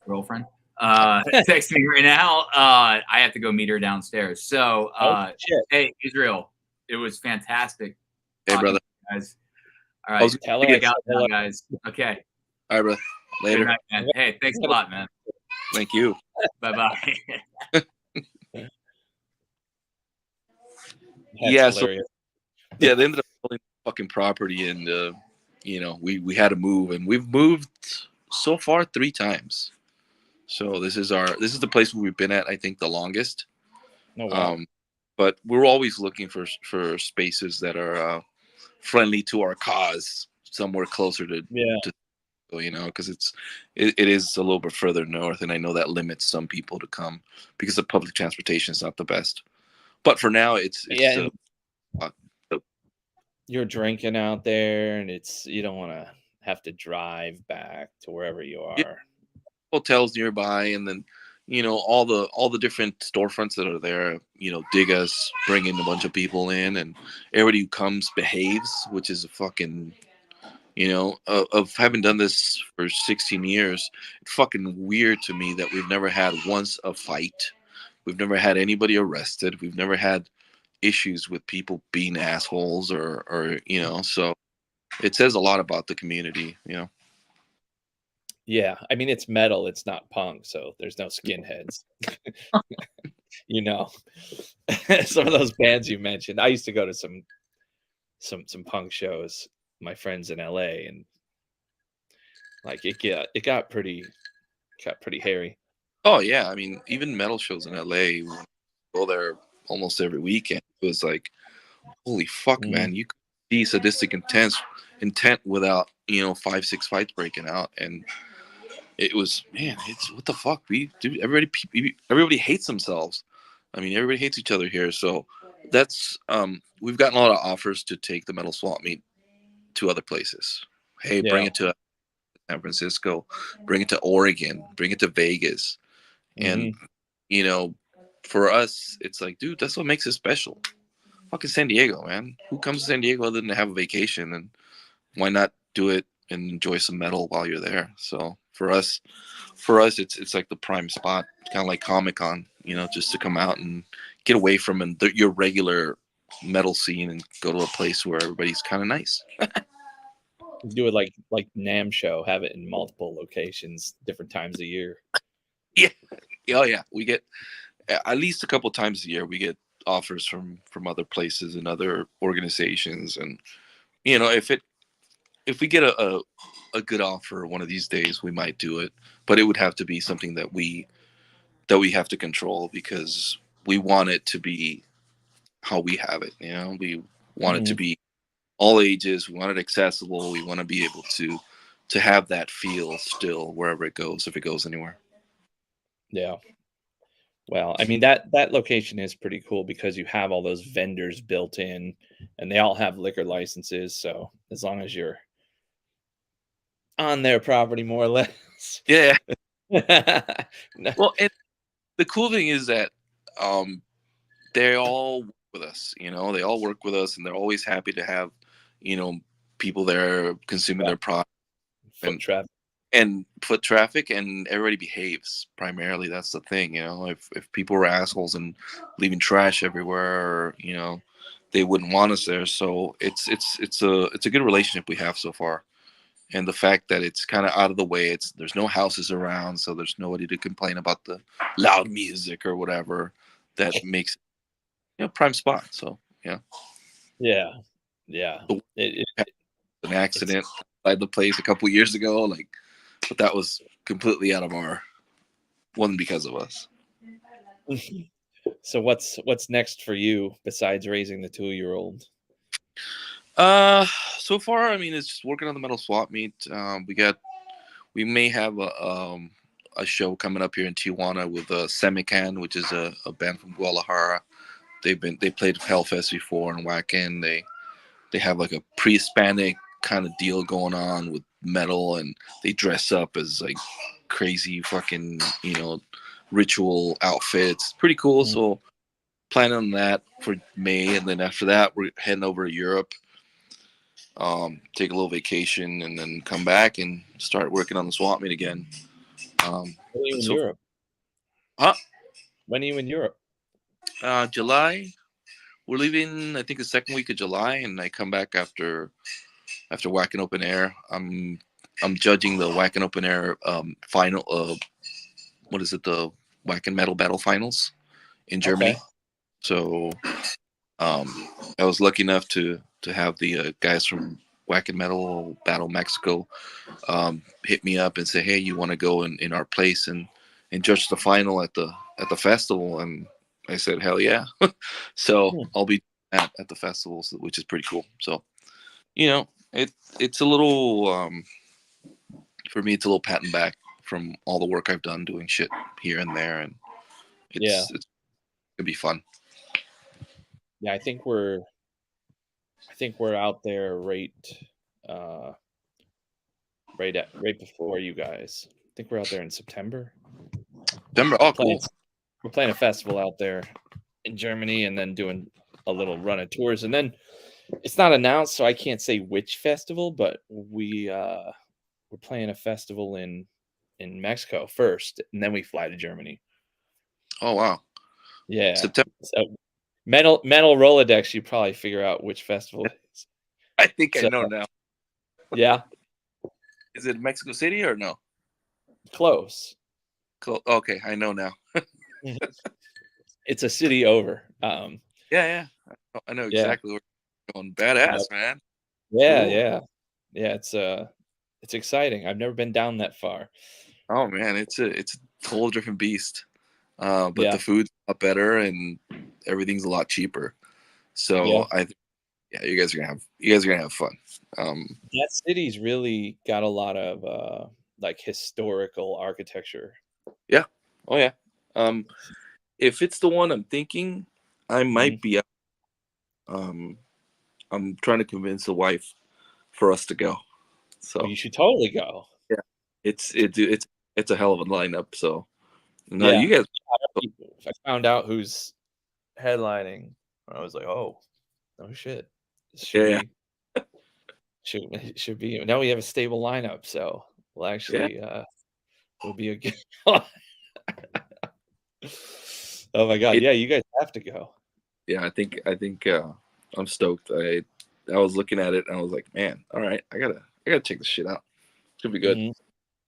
girlfriend, texting me right now. I have to go meet her downstairs. So, shit. hey, Israel, it was fantastic. Hey, brother. Guys. All right. Tell her Check I out said now, hello. guys. Okay. All right, brother. Later. Good night, man. Hey, thanks a lot, man. Thank you. Bye-bye. Yeah, hilarious. Yeah, they ended up selling the fucking property, and you know, we had to move, and we've moved so far 3 times. So this is the place where we've been at, I think, the longest. Oh, wow. But we're always looking for spaces that are friendly to our cause, somewhere closer to you know, because it is a little bit further north, and I know that limits some people to come because the public transportation is not the best. But for now, it's you're drinking out there, and you don't want to have to drive back to wherever you are. Hotels nearby, and then you know all the different storefronts that are there, you know, dig us, bring in a bunch of people in, and everybody who comes behaves, which is a fucking, you know, of having done this for 16 years, it's fucking weird to me that we've never had once a fight, we've never had anybody arrested, we've never had issues with people being assholes or you know, so it says a lot about the community, you know. Yeah, I mean, it's metal, it's not punk, so there's no skinheads. You know, some of those bands you mentioned. I used to go to some punk shows, my friends in LA, and like it got pretty hairy. Oh yeah, I mean, even metal shows in LA, we go there almost every weekend. It was like, holy fuck, man, you could see sadistic intent without, you know, 5-6 fights breaking out. And it was, man, it's what the fuck, everybody hates themselves. I mean, everybody hates each other here. So that's we've gotten a lot of offers to take the metal swap meet to other places. Hey, bring it to San Francisco, bring it to Oregon, bring it to Vegas. And you know, for us, it's like, dude, that's what makes it special. Fucking San Diego, man. Who comes to San Diego other than to have a vacation? And why not do it and enjoy some metal while you're there? So for us, it's like the prime spot, kind of like Comic-Con, you know, just to come out and get away from your regular metal scene and go to a place where everybody's kind of nice. Do it like NAMM show, have it in multiple locations, different times a year. Yeah. Oh yeah, we get at least a couple times a year we get offers from other places and other organizations, and you know, if we get a good offer one of these days, we might do it, but it would have to be something that we have to control, because we want it to be how we have it, you know. We want it to be all ages, we want it accessible, we want to be able to have that feel still wherever it goes, if it goes anywhere. Yeah. Well, I mean, that location is pretty cool because you have all those vendors built in, and they all have liquor licenses. So as long as you're on their property, more or less. Yeah. Well, and the cool thing is that they all work with us. You know, they all work with us, and they're always happy to have, you know, people there consuming their product. Foot traffic, and everybody behaves. Primarily, that's the thing, you know. If people were assholes and leaving trash everywhere, or, you know, they wouldn't want us there. So it's a good relationship we have so far, and the fact that it's kind of out of the way. There's no houses around, so there's nobody to complain about the loud music or whatever. That makes it, you know, prime spot. So yeah. An accident outside the place a couple years ago, like. But that was completely out of wasn't because of us. So what's next for you besides raising the 2-year-old? So far, I mean, it's just working on the metal swap meet. We may have a show coming up here in Tijuana with Semican, which is a band from Guadalajara. They played Hellfest before and Wacken. They have like a pre-Hispanic kind of deal going on with metal, and they dress up as like crazy fucking, you know, ritual outfits. Pretty cool. So planning on that for May, and then after that we're heading over to Europe. take a little vacation, and then come back and start working on the swap meet again. When are you in so- Europe? Huh? When are you in Europe? July. We're leaving, I think, the second week of July, and I come back after Wacken Open Air. I'm judging the Wacken Open Air final. What is it? The Wacken Metal Battle Finals in Germany. Okay. So I was lucky enough to have the guys from Wacken Metal Battle Mexico hit me up and say, hey, you want to go in our place and judge the final at the festival? And I said, hell yeah. So I'll be at the festival, which is pretty cool. So, it's a little, for me, it's a little pat and back from all the work I've done doing shit here and there. And it's going to be fun. Yeah, I think we're out there right before you guys. I think we're out there in September. Oh, cool. We're playing a festival out there in Germany, and then doing a little run of tours. And then it's not announced, so I can't say which festival, but we're playing a festival in Mexico first, and then we fly to Germany. Oh wow. Yeah. September. So mental Rolodex, you probably figure out which festival it is. I think I know now. Yeah. Is it Mexico City or no? Close. Okay, I know now. It's a city over. Yeah. I know exactly where you're going. Badass, man. Yeah, Cool. yeah. It's exciting. I've never been down that far. Oh man, it's a whole different beast. But the food's a lot better and everything's a lot cheaper. So you guys are gonna have fun. That city's really got a lot of like historical architecture. Yeah. Oh yeah. If it's the one I'm thinking, I might be out. I'm trying to convince the wife for us to go. So you should totally go. Yeah. It's a hell of a lineup. So no, you guys. I found out who's headlining. I was like, oh shit. Should be. Now we have a stable lineup, so we'll actually will be a good. Oh my god! Yeah, you guys have to go. Yeah, I think I'm stoked. I was looking at it and I was like, man, all right, I gotta check this shit out. It's gonna be good. Mm-hmm.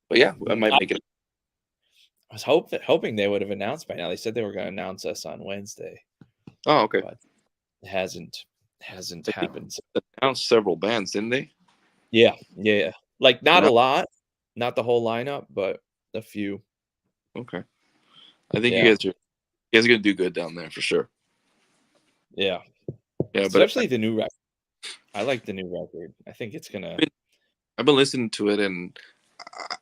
But yeah, I might make it. I was hoping they would have announced by now. They said they were going to announce us on Wednesday. Oh, okay. But it hasn't happened. They announced several bands, didn't they? Yeah. Like not a lot, not the whole lineup, but a few. Okay. I think you guys are gonna do good down there for sure. Yeah. Yeah, especially the new record. I like the new record. I think it's gonna. I've been listening to it, and I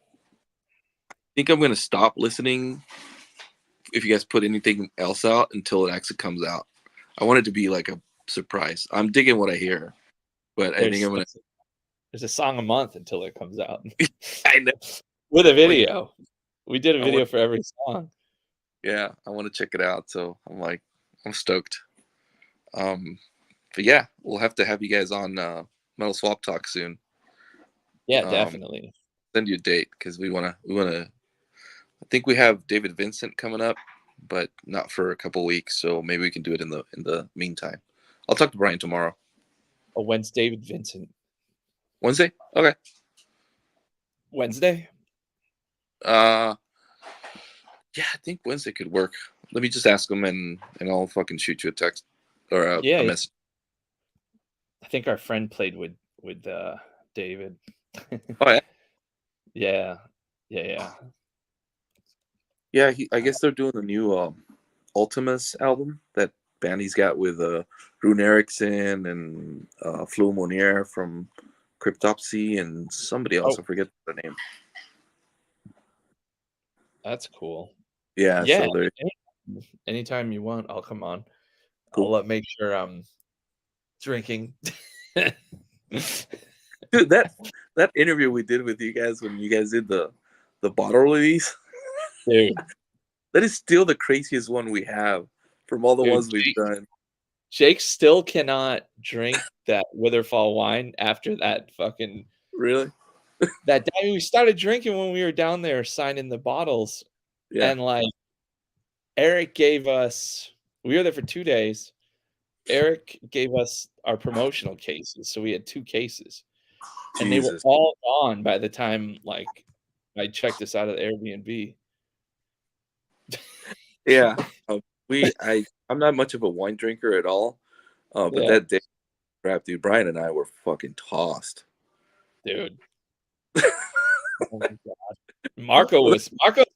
think I'm gonna stop listening if you guys put anything else out until it actually comes out. I want it to be like a surprise. I'm digging what I hear, but I think I'm gonna. There's a song a month until it comes out. I know. With a video. We did a video for every song. Yeah, I want to check it out. So I'm stoked. But yeah, we'll have to have you guys on Metal Swap Talk soon. Yeah, definitely. Send you a date because we wanna. I think we have David Vincent coming up, but not for a couple weeks. So maybe we can do it in the meantime. I'll talk to Brian tomorrow. Oh, when's David Vincent? Wednesday? Okay. Wednesday? Yeah, I think Wednesday could work. Let me just ask him and I'll fucking shoot you a text or a message. I think our friend played with David. Oh yeah. Yeah. Yeah, I guess they're doing the new Ultimus album, that band he's got with Rune Eriksson and Flo Monier from Cryptopsy and somebody else. I forget their name. That's cool. Yeah. So anytime you want, I'll come on. Cool. I'll make sure I'm drinking. Dude, that interview we did with you guys when you guys did the bottle release, dude, that is still the craziest one we have from all the ones we've done. Jake still cannot drink that Witherfall wine after that fucking Really? that day. We started drinking when we were down there signing the bottles, Yeah. and like Eric gave us. We were there for 2 days. Eric gave us our promotional cases, so we had 2 cases, and they were Jesus. all gone by the time like I checked this out of the Airbnb. Yeah. I'm not much of a wine drinker at all. But Yeah. that day, crap, dude, Brian and I were fucking tossed. Dude. Oh my God. Marco's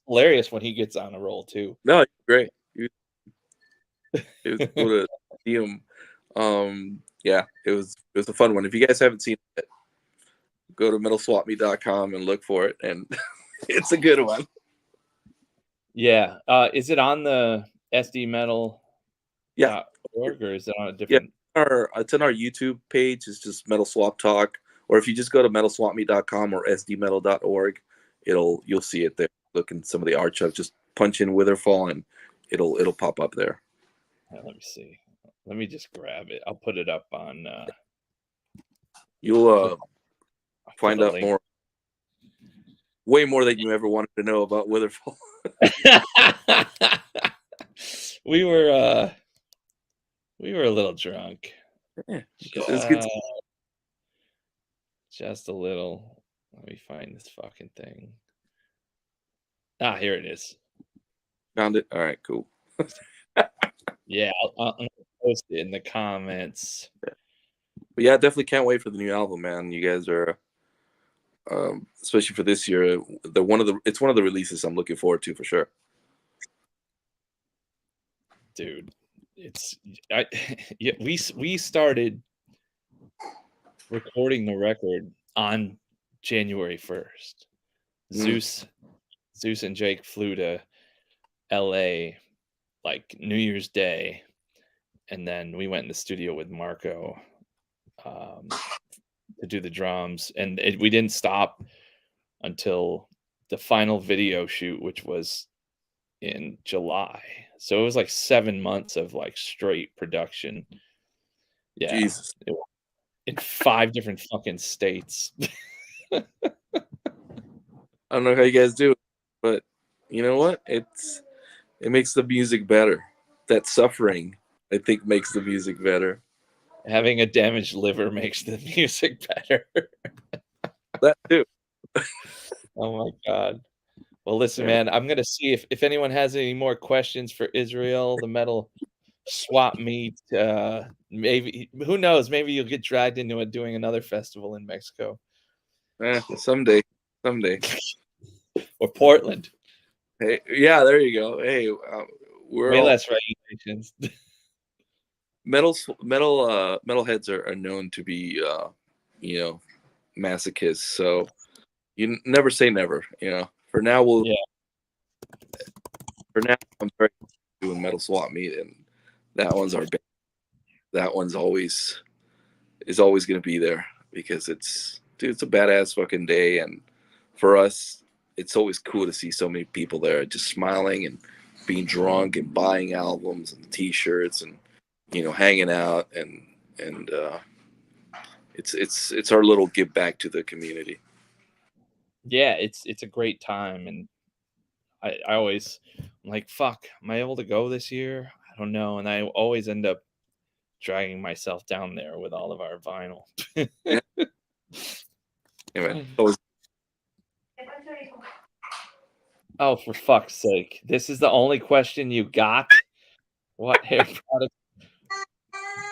hilarious when he gets on a roll too. No, it's great. It was cool to see him. Yeah, it was a fun one. If you guys haven't seen it, go to metalswapme.com and look for it, and it's a good one. Yeah. Is it on the SD Metal? Yeah. .org, or is it on a different? Yeah, it's on our YouTube page. It's just Metal Swap Talk, or if you just go to metalswapme.com or sdmetal.org, you'll see it there. Look in some of the art shows. Just punch in Witherfall, and it'll pop up there. Let me see. Let me just grab it. I'll put it up on. You'll find out link. more, way more than you ever wanted to know about Witherfall. We were a little drunk. Yeah, it was good. Just a little. Let me find this fucking thing. Here it is. Found it. All right, cool. Yeah, I'll post it in the comments. But yeah, I definitely can't wait for the new album, man. You guys are, especially for this year, it's one of the releases I'm looking forward to for sure. Dude, we started recording the record on January 1st. Zeus and Jake flew to LA like New Year's Day, and then we went in the studio with Marco to do the drums, and we didn't stop until the final video shoot, which was in July. So it was like 7 months of like straight production. Yeah. Jesus. In 5 different fucking states. I don't know how you guys do it, but you know what? It makes the music better. That suffering, I think, makes the music better. Having a damaged liver makes the music better. That too. Oh my God. Well, listen, man, I'm going to see if anyone has any more questions for Israel, the Metal Swap Meet. Maybe, who knows? Maybe you'll get dragged into doing another festival in Mexico. Someday. Or Portland. Hey, yeah, there you go. Hey, we're way all, less regulations. metalheads are known to be, masochists. So you never say never. For now I'm very doing Metal Swap Meet, and that one's our best. That one's always going to be there because it's a badass fucking day, and for us, it's always cool to see so many people there just smiling and being drunk and buying albums and T-shirts and hanging out, and it's our little give back to the community. Yeah, it's a great time, and I always, I'm like, fuck, am I able to go this year? I don't know, and I always end up dragging myself down there with all of our vinyl. Yeah, man. Always. Oh, for fuck's sake! This is the only question you got. What hair product?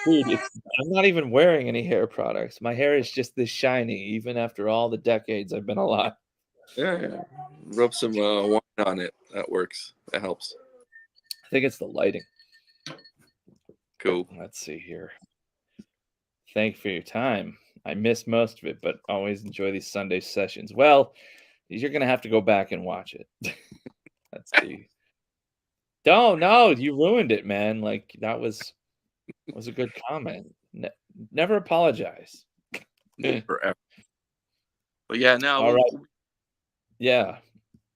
Dude, I'm not even wearing any hair products. My hair is just this shiny, even after all the decades I've been alive. Yeah. Rub some wine on it. That works. That helps. I think it's the lighting. Cool. Let's see here. Thank you for your time. I missed most of it, but always enjoy these Sunday sessions. Well, you're going to have to go back and watch it. Let's see. No, you ruined it, man. Like, that was a good comment. Never apologize. Forever. But yeah, now all right. Yeah.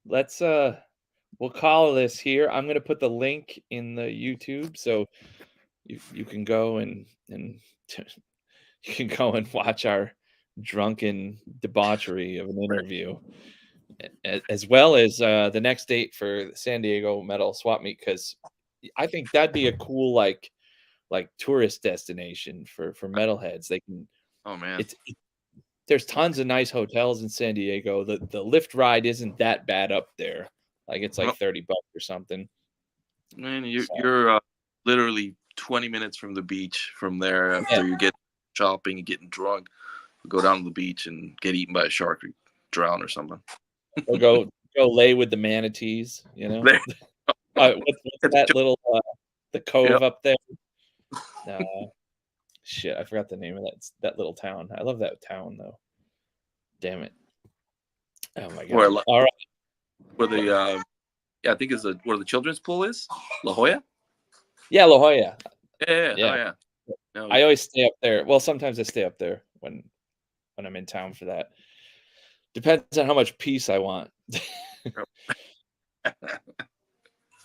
Let's we'll call this here. I'm going to put the link in the YouTube, so you can go and you can go and watch our drunken debauchery of an interview, as well as the next date for the San Diego Metal Swap Meet, because I think that'd be a cool like tourist destination for metalheads. They can. Oh man. There's tons of nice hotels in San Diego. The lift ride isn't that bad up there. Like it's like $30 or something. Man, you're literally 20 minutes from the beach from there. After you get shopping and getting drunk, go down to the beach and get eaten by a shark or drown or something. Or go lay with the manatees, you know. What's that little the cove up there? Shit, I forgot the name of that little town. I love that town though. Damn it. Oh my god. All right. Where the I think is where the children's pool is? La Jolla? Yeah, La Jolla. Yeah. Oh, yeah. No, I always stay up there. Well, sometimes I stay up there when I'm in town for that. Depends on how much peace I want.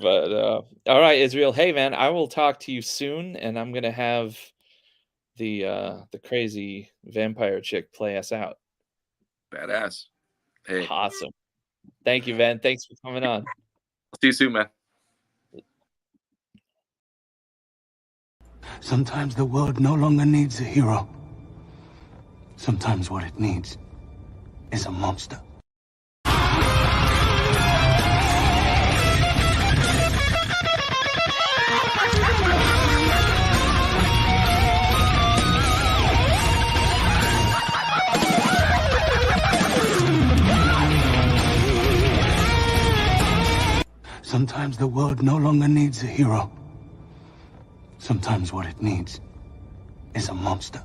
But all right, Israel. Hey man, I will talk to you soon, and I'm gonna have the crazy vampire chick play us out. Badass. Hey. Awesome. Thank you, man. Thanks for coming on. See you soon, man. Sometimes the world no longer needs a hero. Sometimes what it needs is a monster. Sometimes the world no longer needs a hero. Sometimes what it needs is a monster.